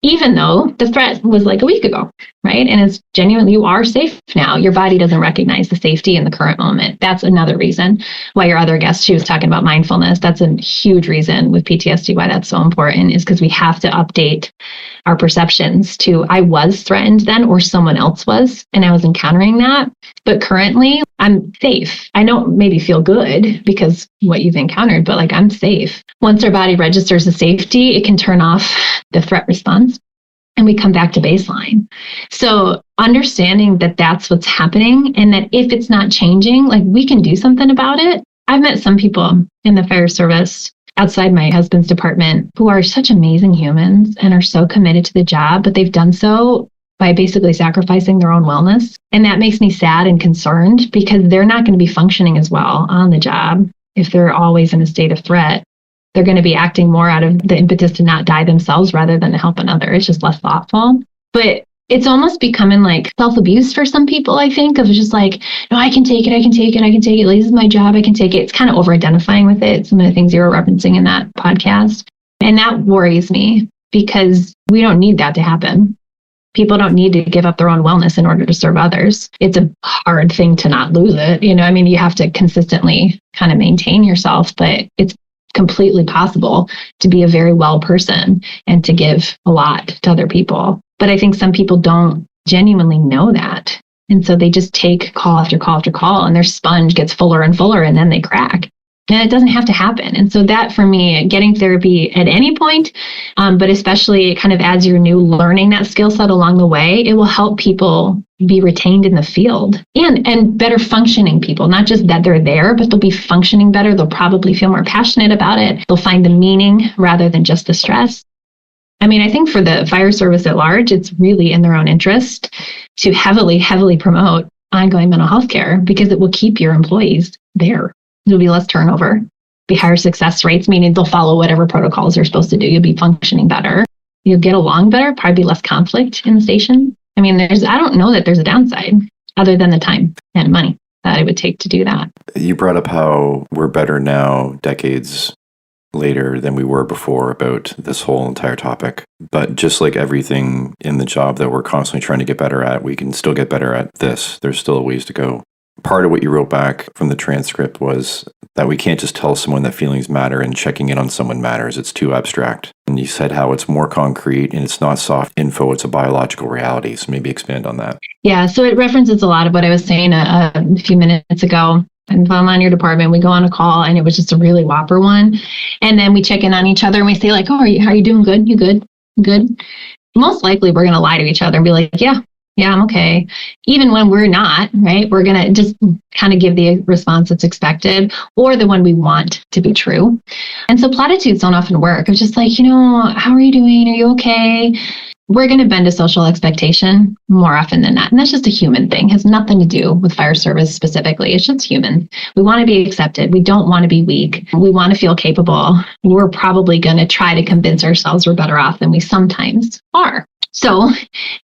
even though the threat was like a week ago, right? And it's genuinely, you are safe now. Your body doesn't recognize the safety in the current moment. That's another reason why your other guest, she was talking about mindfulness. That's a huge reason with PTSD why that's so important, is because we have to update our perceptions to, I was threatened then, or someone else was, and I was encountering that. But currently, I'm safe. I don't maybe feel good because what you've encountered, but like, I'm safe. Once our body registers the safety, it can turn off the threat response and we come back to baseline. So understanding that that's what's happening, and that if it's not changing, like, we can do something about it. I've met some people in the fire service outside my husband's department who are such amazing humans and are so committed to the job, but they've done so by basically sacrificing their own wellness. And that makes me sad and concerned, because they're not going to be functioning as well on the job if they're always in a state of threat. They're going to be acting more out of the impetus to not die themselves rather than to help another. It's just less thoughtful. But it's almost becoming like self-abuse for some people, I think, of just like, no, I can take it. I can take it. I can take it. Like, this is my job. I can take it. It's kind of over-identifying with it. Some of the things you were referencing in that podcast. And that worries me, because we don't need that to happen. People don't need to give up their own wellness in order to serve others. It's a hard thing to not lose it. I mean, you have to consistently kind of maintain yourself, but it's completely possible to be a very well person and to give a lot to other people. But I think some people don't genuinely know that. And so they just take call after call after call, and their sponge gets fuller and fuller, and then they crack. And it doesn't have to happen. And so that, for me, getting therapy at any point, but especially kind of as you're new, learning that skill set along the way, it will help people be retained in the field, and better functioning people, not just that they're there, but they'll be functioning better. They'll probably feel more passionate about it. They'll find the meaning rather than just the stress. I mean, I think for the fire service at large, it's really in their own interest to heavily promote ongoing mental health care, because it will keep your employees there. There'll be less turnover, be higher success rates, meaning they'll follow whatever protocols they're supposed to do. You'll be functioning better. You'll get along better, probably less conflict in the station. I mean, I don't know that there's a downside other than the time and money that it would take to do that. You brought up how we're better now, decades later, than we were before about this whole entire topic. But just like everything in the job that we're constantly trying to get better at, we can still get better at this. There's still a ways to go. Part of what you wrote back from the transcript was that we can't just tell someone that feelings matter and checking in on someone matters. It's too abstract. And you said how it's more concrete and it's not soft info, it's a biological reality. So maybe expand on that. Yeah, so it references a lot of what I was saying a few minutes ago. And if I'm on your department, we go on a call and it was just a really whopper one. And then we check in on each other and we say like, oh, are you doing good? You good? Good. Most likely we're going to lie to each other and be like, yeah, I'm okay. Even when we're not, right? We're going to just kind of give the response that's expected or the one we want to be true. And so platitudes don't often work. It's just like, how are you doing? Are you okay? We're going to bend a social expectation more often than not. And that's just a human thing. It has nothing to do with fire service specifically. It's just human. We want to be accepted. We don't want to be weak. We want to feel capable. We're probably going to try to convince ourselves we're better off than we sometimes are. So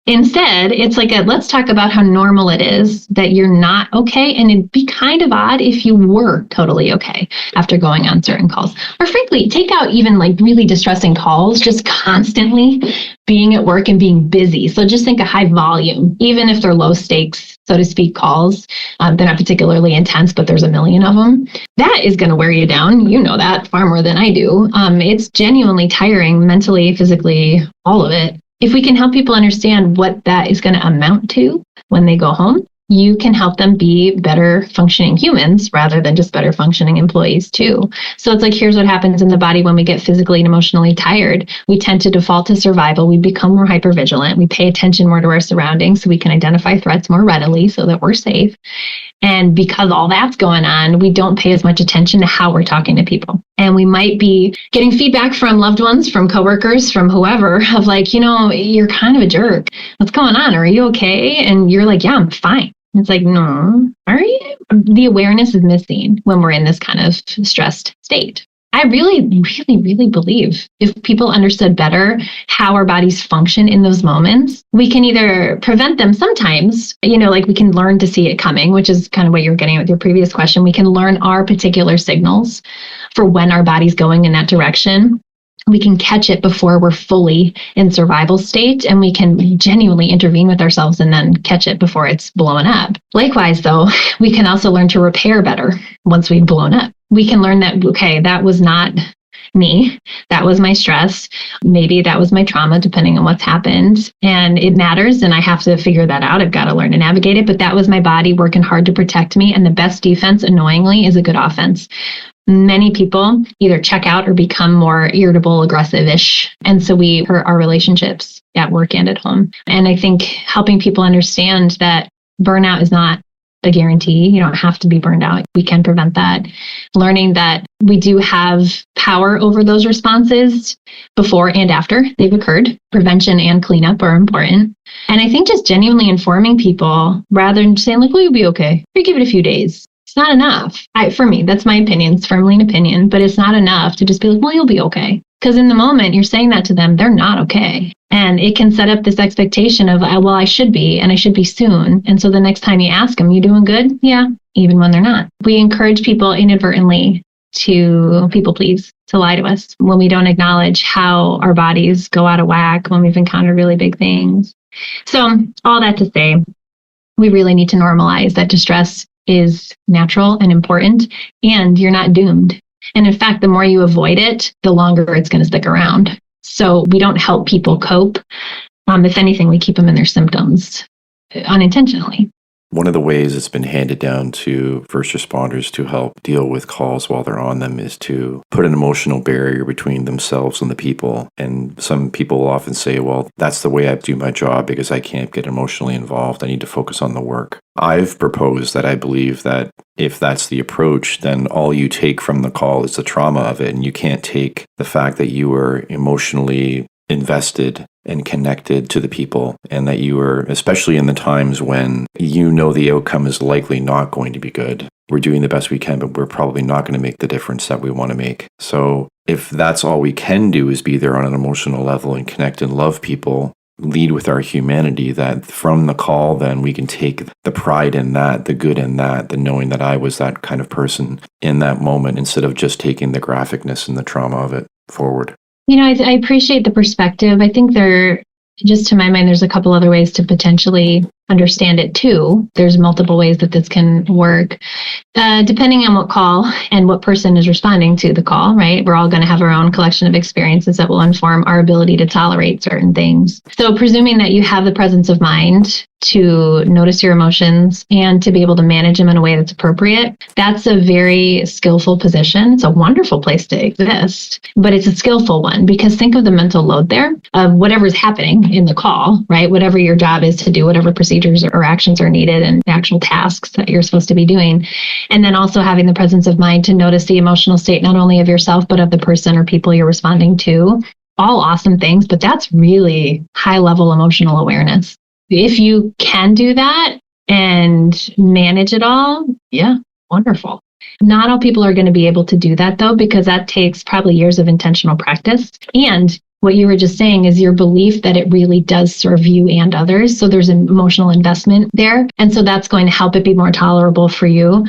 instead, it's like let's talk about how normal it is that you're not okay. And it'd be kind of odd if you were totally okay after going on certain calls. Or frankly, take out even like really distressing calls, just constantly being at work and being busy. So just think a high volume, even if they're low stakes, so to speak, calls. They're not particularly intense, but there's a million of them. That is going to wear you down. You know that far more than I do. It's genuinely tiring mentally, physically, all of it. If we can help people understand what that is going to amount to when they go home, you can help them be better functioning humans rather than just better functioning employees too. So it's like, here's what happens in the body when we get physically and emotionally tired. We tend to default to survival. We become more hypervigilant. We pay attention more to our surroundings so we can identify threats more readily so that we're safe. And because all that's going on, we don't pay as much attention to how we're talking to people. And we might be getting feedback from loved ones, from coworkers, from whoever of like, you're kind of a jerk. What's going on? Are you okay? And you're like, yeah, I'm fine. It's like, no, are you? The awareness is missing when we're in this kind of stressed state. I really, really, really believe if people understood better how our bodies function in those moments, we can either prevent them sometimes, like we can learn to see it coming, which is kind of what you're getting at with your previous question. We can learn our particular signals for when our body's going in that direction. We can catch it before we're fully in survival state, and we can genuinely intervene with ourselves and then catch it before it's blown up. Likewise, though, we can also learn to repair better once we've blown up. We can learn that, okay, that was not me. That was my stress. Maybe that was my trauma, depending on what's happened. And it matters, and I have to figure that out. I've got to learn to navigate it, but that was my body working hard to protect me. And the best defense, annoyingly, is a good offense. Many people either check out or become more irritable, aggressive-ish. And so we hurt our relationships at work and at home. And I think helping people understand that burnout is not a guarantee. You don't have to be burned out. We can prevent that. Learning that we do have power over those responses before and after they've occurred. Prevention and cleanup are important. And I think just genuinely informing people rather than saying like, well, you'll be okay. We give it a few days. It's not enough. For me, that's my opinion. It's firmly an opinion, but it's not enough to just be like, well, you'll be okay. Because in the moment you're saying that to them, they're not okay. And it can set up this expectation of, well, I should be, and I should be soon. And so the next time you ask them, you doing good? Yeah, even when they're not. We encourage people inadvertently to people please, to lie to us when we don't acknowledge how our bodies go out of whack when we've encountered really big things. So all that to say, we really need to normalize that distress is natural and important, and you're not doomed. And in fact, the more you avoid it, the longer it's going to stick around. So we don't help people cope. If anything, we keep them in their symptoms unintentionally. One of the ways it's been handed down to first responders to help deal with calls while they're on them is to put an emotional barrier between themselves and the people. And some people often say, well, that's the way I do my job because I can't get emotionally involved. I need to focus on the work. I've proposed that I believe that if that's the approach, then all you take from the call is the trauma of it. And you can't take the fact that you were emotionally invested and connected to the people, and that you were, especially in the times when you know the outcome is likely not going to be good. We're doing the best we can, but we're probably not going to make the difference that we want to make. So if that's all we can do is be there on an emotional level and connect and love people, lead with our humanity, that from the call, then we can take the pride in that, the good in that, the knowing that I was that kind of person in that moment, instead of just taking the graphicness and the trauma of it forward. I appreciate the perspective. I think just to my mind, there's a couple other ways to potentially understand it too. There's multiple ways that this can work, depending on what call and what person is responding to the call, right? We're all going to have our own collection of experiences that will inform our ability to tolerate certain things. So presuming that you have the presence of mind to notice your emotions and to be able to manage them in a way that's appropriate. That's a very skillful position. It's a wonderful place to exist, but it's a skillful one, because think of the mental load there of whatever's happening in the call, right? Whatever your job is to do, whatever procedures or actions are needed and actual tasks that you're supposed to be doing. And then also having the presence of mind to notice the emotional state, not only of yourself, but of the person or people you're responding to. All awesome things, but that's really high level emotional awareness. If you can do that and manage it all, yeah, wonderful. Not all people are going to be able to do that, though, because that takes probably years of intentional practice. And what you were just saying is your belief that it really does serve you and others. So there's an emotional investment there. And so that's going to help it be more tolerable for you.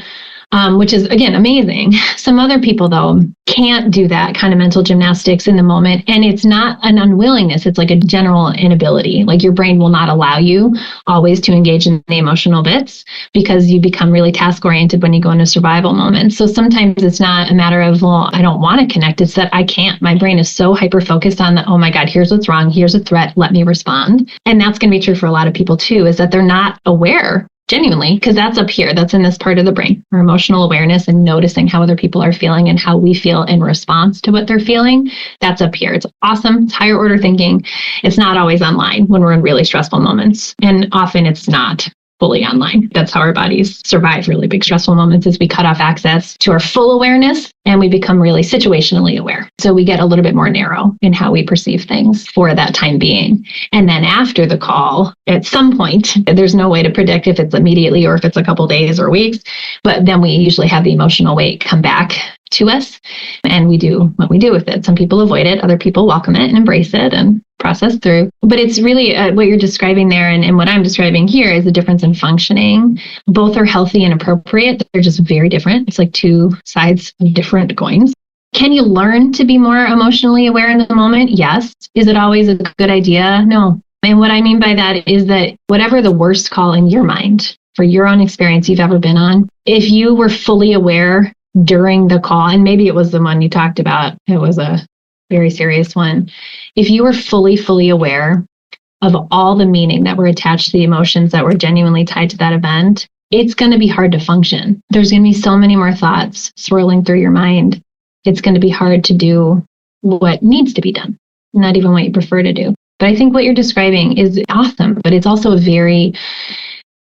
Which is, again, amazing. Some other people, though, can't do that kind of mental gymnastics in the moment. And it's not an unwillingness. It's like a general inability. Like your brain will not allow you always to engage in the emotional bits because you become really task oriented when you go into survival moments. So sometimes it's not a matter of, well, I don't want to connect. It's that I can't. My brain is so hyper focused on the, oh my God, here's what's wrong. Here's a threat. Let me respond. And that's going to be true for a lot of people, too, is that they're not aware. Genuinely, because that's up here, that's in this part of the brain, our emotional awareness and noticing how other people are feeling and how we feel in response to what they're feeling. That's up here. It's awesome. It's higher order thinking. It's not always online when we're in really stressful moments. And often it's not fully online. That's how our bodies survive really big stressful moments, is we cut off access to our full awareness and we become really situationally aware. So we get a little bit more narrow in how we perceive things for that time being. And then after the call, at some point, there's no way to predict if it's immediately or if it's a couple days or weeks, but then we usually have the emotional weight come back to us and we do what we do with it. Some people avoid it, other people welcome it and embrace it and process through. But it's really what you're describing there and what I'm describing here is the difference in functioning. Both are healthy and appropriate. They're just very different. It's like two sides of different coins. Can you learn to be more emotionally aware in the moment? Yes. Is it always a good idea? No. And what I mean by that is that whatever the worst call in your mind for your own experience you've ever been on, if you were fully aware during the call, and maybe it was the one you talked about, it was a very serious one. If you were fully aware of all the meaning that were attached to the emotions that were genuinely tied to that event, it's going to be hard to function. There's going to be so many more thoughts swirling through your mind. It's going to be hard to do what needs to be done, not even what you prefer to do. But I think what you're describing is awesome, but it's also a very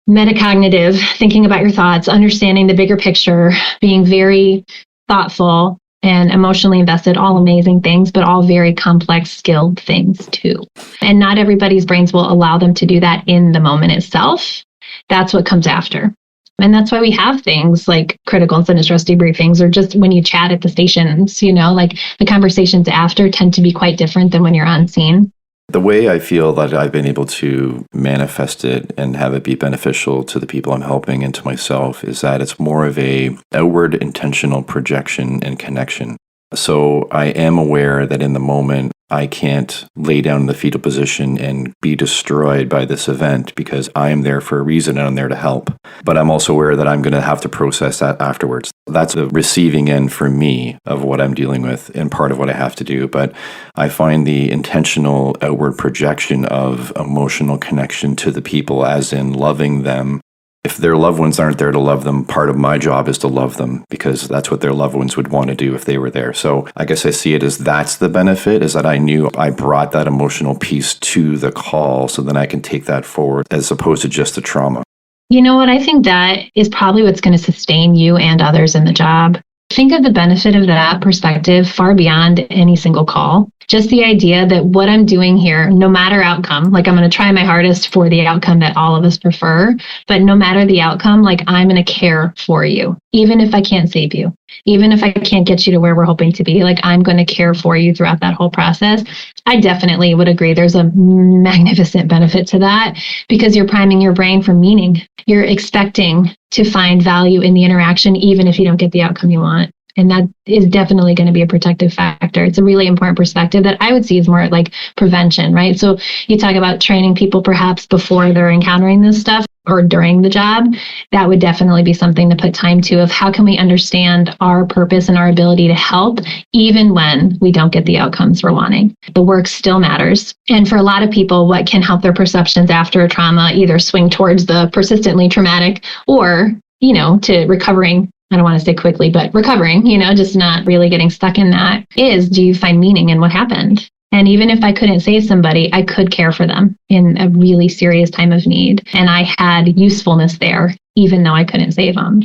metacognitive, thinking about your thoughts, understanding the bigger picture, being very thoughtful and emotionally invested, all amazing things, but all very complex, skilled things too. And not everybody's brains will allow them to do that in the moment itself. That's what comes after. And that's why we have things like critical incident stress debriefings, or just when you chat at the stations, like the conversations after tend to be quite different than when you're on scene. The way I feel that I've been able to manifest it and have it be beneficial to the people I'm helping and to myself is that it's more of a outward intentional projection and connection. So I am aware that in the moment, I can't lay down in the fetal position and be destroyed by this event because I am there for a reason and I'm there to help. But I'm also aware that I'm going to have to process that afterwards. That's the receiving end for me of what I'm dealing with and part of what I have to do. But I find the intentional outward projection of emotional connection to the people, as in loving them. If their loved ones aren't there to love them, part of my job is to love them because that's what their loved ones would want to do if they were there. So I guess I see it as that's the benefit, is that I knew I brought that emotional piece to the call so then I can take that forward as opposed to just the trauma. You know what? I think that is probably what's going to sustain you and others in the job. Think of the benefit of that perspective far beyond any single call. Just the idea that what I'm doing here, no matter outcome, like I'm going to try my hardest for the outcome that all of us prefer, but no matter the outcome, like I'm going to care for you, even if I can't save you, even if I can't get you to where we're hoping to be, like I'm going to care for you throughout that whole process. I definitely would agree. There's a magnificent benefit to that because you're priming your brain for meaning. You're expecting to find value in the interaction, even if you don't get the outcome you want. And that is definitely going to be a protective factor. It's a really important perspective that I would see as more like prevention, right? So you talk about training people perhaps before they're encountering this stuff. or during the job, that would definitely be something to put time to, of how can we understand our purpose and our ability to help, even when we don't get the outcomes we're wanting. The work still matters. And for a lot of people, what can help their perceptions after a trauma either swing towards the persistently traumatic or, to recovering. I don't want to say quickly, but recovering, just not really getting stuck in that, is, do you find meaning in what happened? And even if I couldn't save somebody, I could care for them in a really serious time of need. And I had usefulness there, even though I couldn't save them.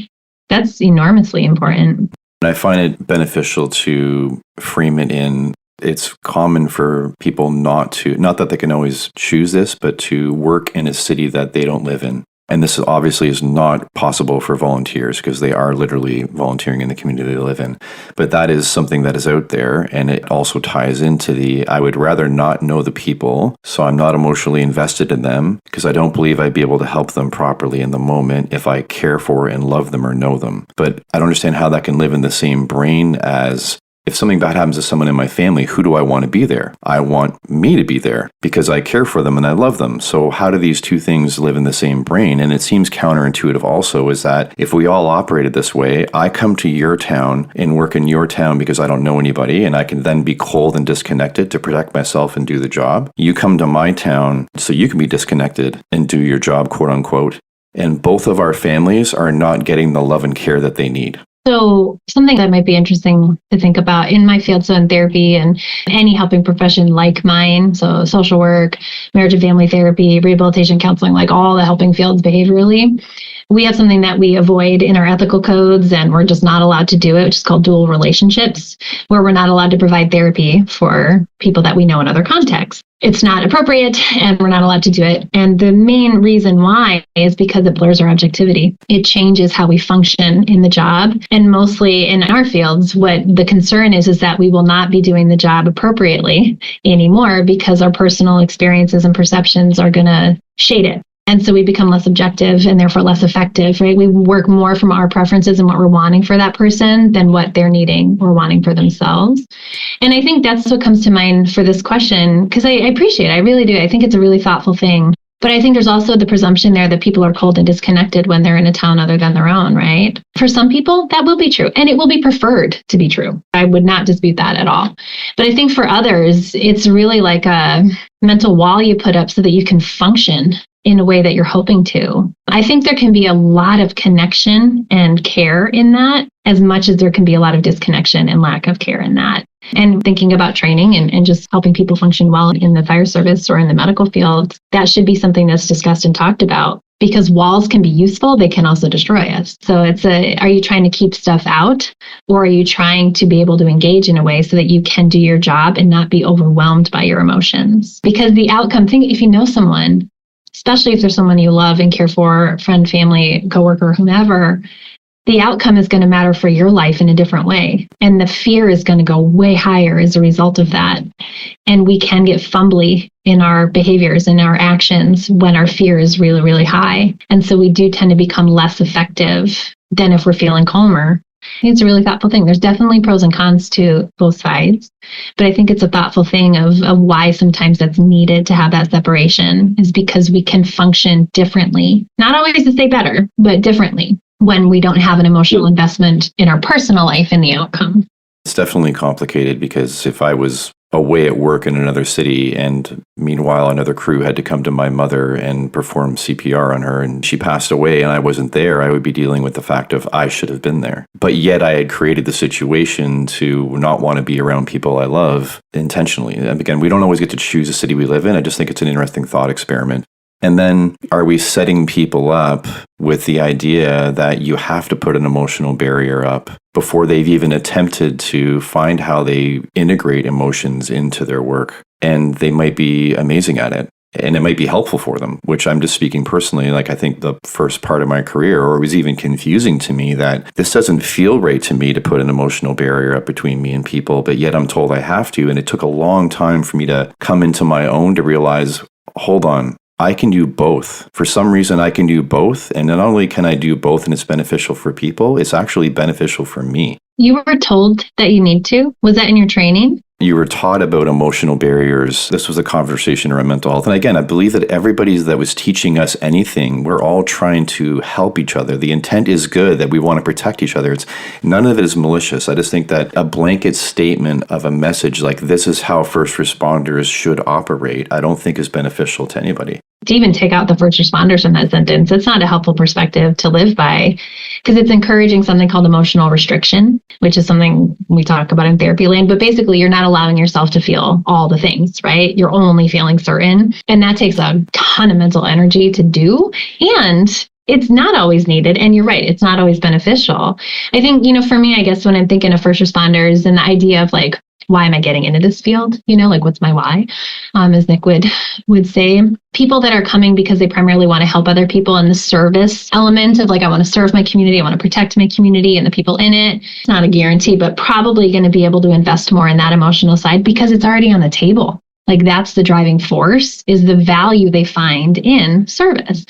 That's enormously important. I find it beneficial to frame it in, it's common for people not that they can always choose this, but to work in a city that they don't live in. And this obviously is not possible for volunteers because they are literally volunteering in the community they live in. But that is something that is out there. And it also ties into I would rather not know the people, so I'm not emotionally invested in them, because I don't believe I'd be able to help them properly in the moment if I care for and love them or know them. But I don't understand how that can live in the same brain as, if something bad happens to someone in my family, who do I want to be there? I want me to be there because I care for them and I love them. So how do these two things live in the same brain? And it seems counterintuitive also, is that if we all operated this way, I come to your town and work in your town because I don't know anybody, and I can then be cold and disconnected to protect myself and do the job. You come to my town so you can be disconnected and do your job, quote unquote. And both of our families are not getting the love and care that they need. So something that might be interesting to think about in my field, so in therapy and any helping profession like mine, so social work, marriage and family therapy, rehabilitation counseling, like all the helping fields behaviorally, we have something that we avoid in our ethical codes, and we're just not allowed to do it, which is called dual relationships, where we're not allowed to provide therapy for people that we know in other contexts. It's not appropriate, and we're not allowed to do it. And the main reason why is because it blurs our objectivity. It changes how we function in the job. And mostly in our fields, what the concern is that we will not be doing the job appropriately anymore because our personal experiences and perceptions are going to shade it. And so we become less objective and therefore less effective, right? We work more from our preferences and what we're wanting for that person than what they're needing or wanting for themselves. And I think that's what comes to mind for this question, because I appreciate it. I really do. I think it's a really thoughtful thing. But I think there's also the presumption there that people are cold and disconnected when they're in a town other than their own, right? For some people, that will be true, and it will be preferred to be true. I would not dispute that at all. But I think for others, it's really like a mental wall you put up so that you can function in a way that you're hoping to. I think there can be a lot of connection and care in that, as much as there can be a lot of disconnection and lack of care in that. And thinking about training and just helping people function well in the fire service or in the medical field, that should be something that's discussed and talked about. Because walls can be useful, they can also destroy us. So are you trying to keep stuff out, or are you trying to be able to engage in a way so that you can do your job and not be overwhelmed by your emotions? Because the outcome, if you know someone, especially if there's someone you love and care for, friend, family, coworker, whomever, the outcome is going to matter for your life in a different way. And the fear is going to go way higher as a result of that. And we can get fumbly in our behaviors and our actions when our fear is really, really high. And so we do tend to become less effective than if we're feeling calmer. I think it's a really thoughtful thing. There's definitely pros and cons to both sides, but I think it's a thoughtful thing of why sometimes that's needed to have that separation, is because we can function differently. Not always to say better, but differently when we don't have an emotional investment in our personal life and the outcome. It's definitely complicated, because if I was away at work in another city and meanwhile another crew had to come to my mother and perform CPR on her and she passed away and I wasn't there, I would be dealing with the fact of I should have been there. But yet I had created the situation to not want to be around people I love intentionally. And again, we don't always get to choose a city we live in. I just think it's an interesting thought experiment. And then are we setting people up with the idea that you have to put an emotional barrier up before they've even attempted to find how they integrate emotions into their work? And they might be amazing at it, and it might be helpful for them, which I'm just speaking personally. Like, I think the first part of my career, or it was even confusing to me that this doesn't feel right to me to put an emotional barrier up between me and people, but yet I'm told I have to. And it took a long time for me to come into my own to realize, hold on, I can do both. For some reason, I can do both. And not only can I do both and it's beneficial for people, it's actually beneficial for me. You were told that you need to? Was that in your training? You were taught about emotional barriers. This was a conversation around mental health. And again, I believe that everybody that was teaching us anything, we're all trying to help each other. The intent is good, that we want to protect each other. None of it is malicious. I just think that a blanket statement of a message like this is how first responders should operate, I don't think is beneficial to anybody. To even take out the first responders from that sentence, it's not a helpful perspective to live by, because it's encouraging something called emotional restriction, which is something we talk about in therapy land. But basically, you're not allowing yourself to feel all the things, right? You're only feeling certain. And that takes a ton of mental energy to do. And it's not always needed. And you're right, it's not always beneficial. I think, for me, I guess when I'm thinking of first responders and the idea of like, why am I getting into this field? Like what's my why? As Nick would say, people that are coming because they primarily want to help other people, and the service element of like, I want to serve my community, I want to protect my community and the people in it. It's not a guarantee, but probably going to be able to invest more in that emotional side because it's already on the table. Like that's the driving force, is the value they find in service.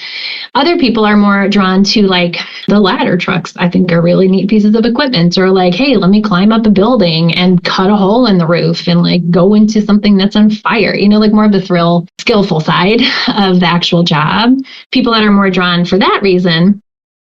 Other people are more drawn to like the ladder trucks, I think are really neat pieces of equipment, or like, hey, let me climb up a building and cut a hole in the roof and like go into something that's on fire, like more of the thrill, skillful side of the actual job. People that are more drawn for that reason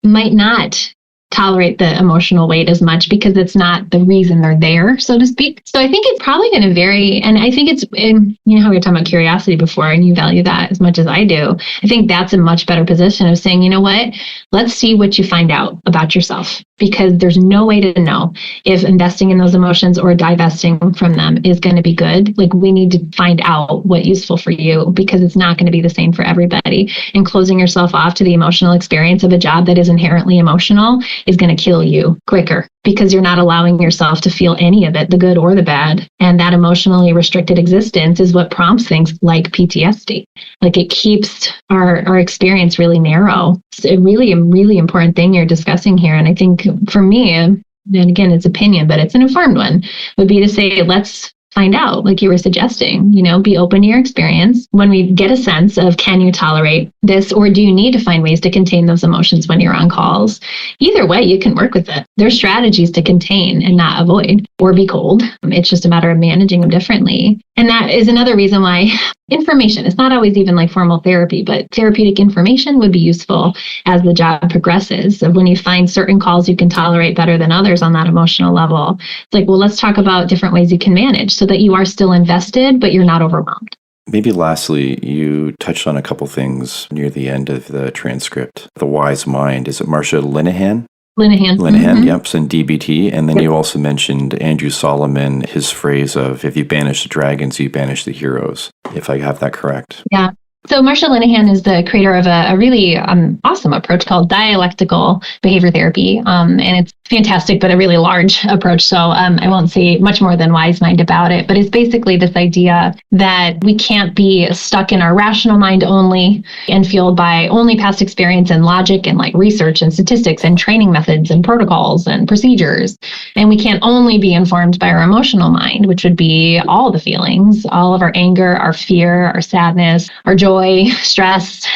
might not tolerate the emotional weight as much because it's not the reason they're there, so to speak. So I think it's probably going to vary. And I think it's, how we were talking about curiosity before, and you value that as much as I do. I think that's a much better position of saying, what, let's see what you find out about yourself, because there's no way to know if investing in those emotions or divesting from them is going to be good. Like we need to find out what's useful for you, because it's not going to be the same for everybody. And closing yourself off to the emotional experience of a job that is inherently emotional is going to kill you quicker, because you're not allowing yourself to feel any of it, the good or the bad. And that emotionally restricted existence is what prompts things like PTSD. Like it keeps our experience really narrow. It's a really important thing you're discussing here. And I think for me, and again, it's opinion, but it's an informed one, would be to say, let's find out, like you were suggesting, be open to your experience. When we get a sense of, can you tolerate this, or do you need to find ways to contain those emotions when you're on calls? Either way, you can work with it. There's strategies to contain and not avoid or be cold. It's just a matter of managing them differently. And that is another reason why information, it's not always even like formal therapy, but therapeutic information would be useful as the job progresses. So when you find certain calls you can tolerate better than others on that emotional level, it's like, well, let's talk about different ways you can manage so that you are still invested, but you're not overwhelmed. Maybe lastly, you touched on a couple things near the end of the transcript. The wise mind. Is it Marsha Linehan? Linehan, mm-hmm. Yep, and DBT. And then you also mentioned Andrew Solomon, his phrase of, if you banish the dragons, you banish the heroes, if I have that correct. Yeah. So Marsha Linehan is the creator of a really awesome approach called dialectical behavior therapy. And it's fantastic, but a really large approach. So I won't say much more than wise mind about it, but it's basically this idea that we can't be stuck in our rational mind only and fueled by only past experience and logic and like research and statistics and training methods and protocols and procedures. And we can't only be informed by our emotional mind, which would be all the feelings, all of our anger, our fear, our sadness, our joy, stress.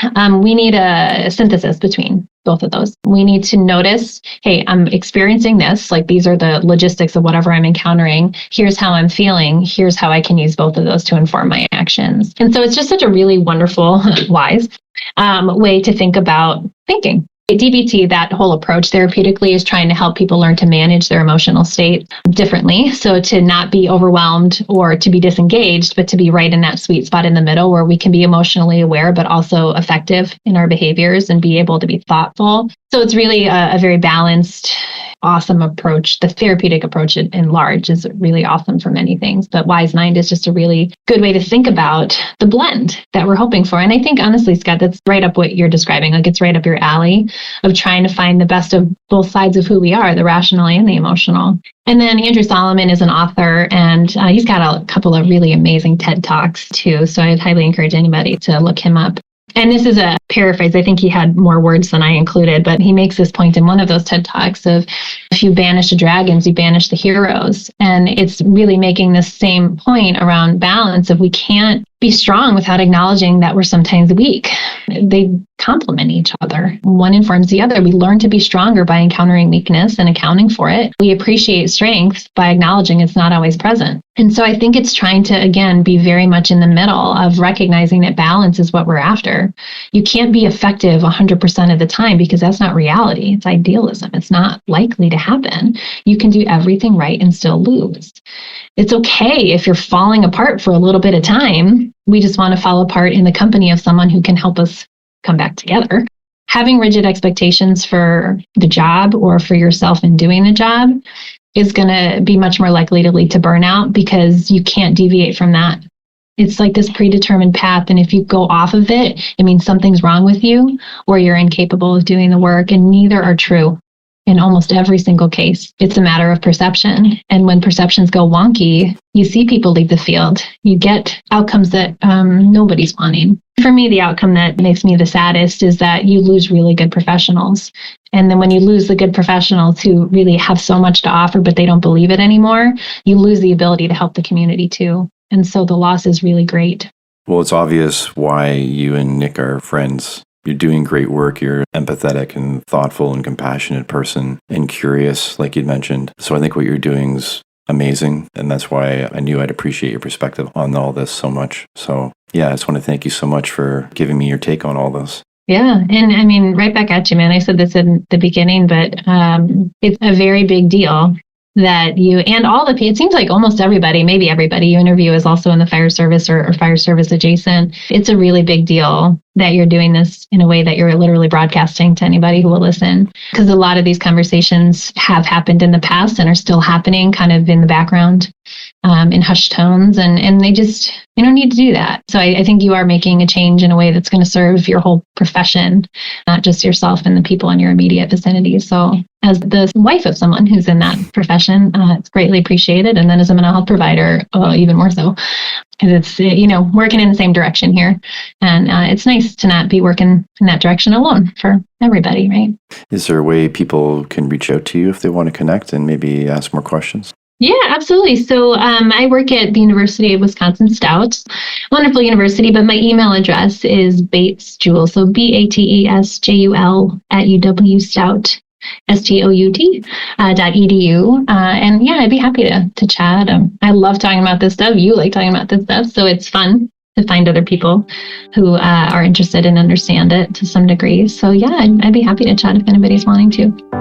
We need a synthesis between both of those. We need to notice, hey, I'm experiencing this, like these are the logistics of whatever I'm encountering. Here's how I'm feeling. Here's how I can use both of those to inform my actions. And so it's just such a really wonderful, wise way to think about thinking. DBT, that whole approach therapeutically, is trying to help people learn to manage their emotional state differently. So to not be overwhelmed or to be disengaged, but to be right in that sweet spot in the middle where we can be emotionally aware, but also effective in our behaviors and be able to be thoughtful. So it's really a very balanced, awesome approach. The therapeutic approach in large is really awesome for many things, but Wise Mind is just a really good way to think about the blend that we're hoping for. And I think honestly, Scott, that's right up what you're describing. Like it's right up your alley of trying to find the best of both sides of who we are, the rational and the emotional. And then Andrew Solomon is an author, and he's got a couple of really amazing TED Talks too. So I'd highly encourage anybody to look him up. And this is a paraphrase. I think he had more words than I included, but he makes this point in one of those TED Talks of, if you banish the dragons, you banish the heroes. And it's really making this same point around balance of we can't be strong without acknowledging that we're sometimes weak. They complement each other. One informs the other. We learn to be stronger by encountering weakness and accounting for it. We appreciate strength by acknowledging it's not always present. And so I think it's trying to, again, be very much in the middle of recognizing that balance is what we're after. You can't be effective 100% of the time because that's not reality. It's idealism. It's not likely to happen. You can do everything right and still lose. It's okay if you're falling apart for a little bit of time. We just want to fall apart in the company of someone who can help us come back together. Having rigid expectations for the job or for yourself in doing the job is going to be much more likely to lead to burnout because you can't deviate from that. It's like this predetermined path. And if you go off of it, it means something's wrong with you or you're incapable of doing the work. And neither are true in almost every single case. It's a matter of perception. And when perceptions go wonky, you see people leave the field. You get outcomes that nobody's wanting. For me, the outcome that makes me the saddest is that you lose really good professionals. And then when you lose the good professionals who really have so much to offer, but they don't believe it anymore, you lose the ability to help the community too. And so the loss is really great. Well, it's obvious why you and Nick are friends. You're doing great work. You're empathetic and thoughtful and compassionate person and curious, like you'd mentioned. So I think what you're doing is amazing. And that's why I knew I'd appreciate your perspective on all this so much. So yeah, I just want to thank you so much for giving me your take on all this. Yeah. And I mean, right back at you, man. I said this in the beginning, but it's a very big deal that you and all the people, it seems like almost everybody, maybe everybody you interview is also in the fire service or fire service adjacent. It's a really big deal that you're doing this in a way that you're literally broadcasting to anybody who will listen. Because a lot of these conversations have happened in the past and are still happening kind of in the background in hushed tones. And they don't need to do that. So I think you are making a change in a way that's going to serve your whole profession, not just yourself and the people in your immediate vicinity. So as the wife of someone who's in that profession, it's greatly appreciated. And then as a mental health provider, even more so. Because it's, working in the same direction here. And it's nice to not be working in that direction alone for everybody, right? Is there a way people can reach out to you if they want to connect and maybe ask more questions? Yeah, absolutely. So I work at the University of Wisconsin-Stout, wonderful university, but my email address is batesjul, so BATESJUL @UW-Stout. STOUT.edu. And yeah, I'd be happy to chat. I love talking about this stuff. You like talking about this stuff. So it's fun to find other people who are interested and understand it to some degree. So yeah, I'd be happy to chat if anybody's wanting to.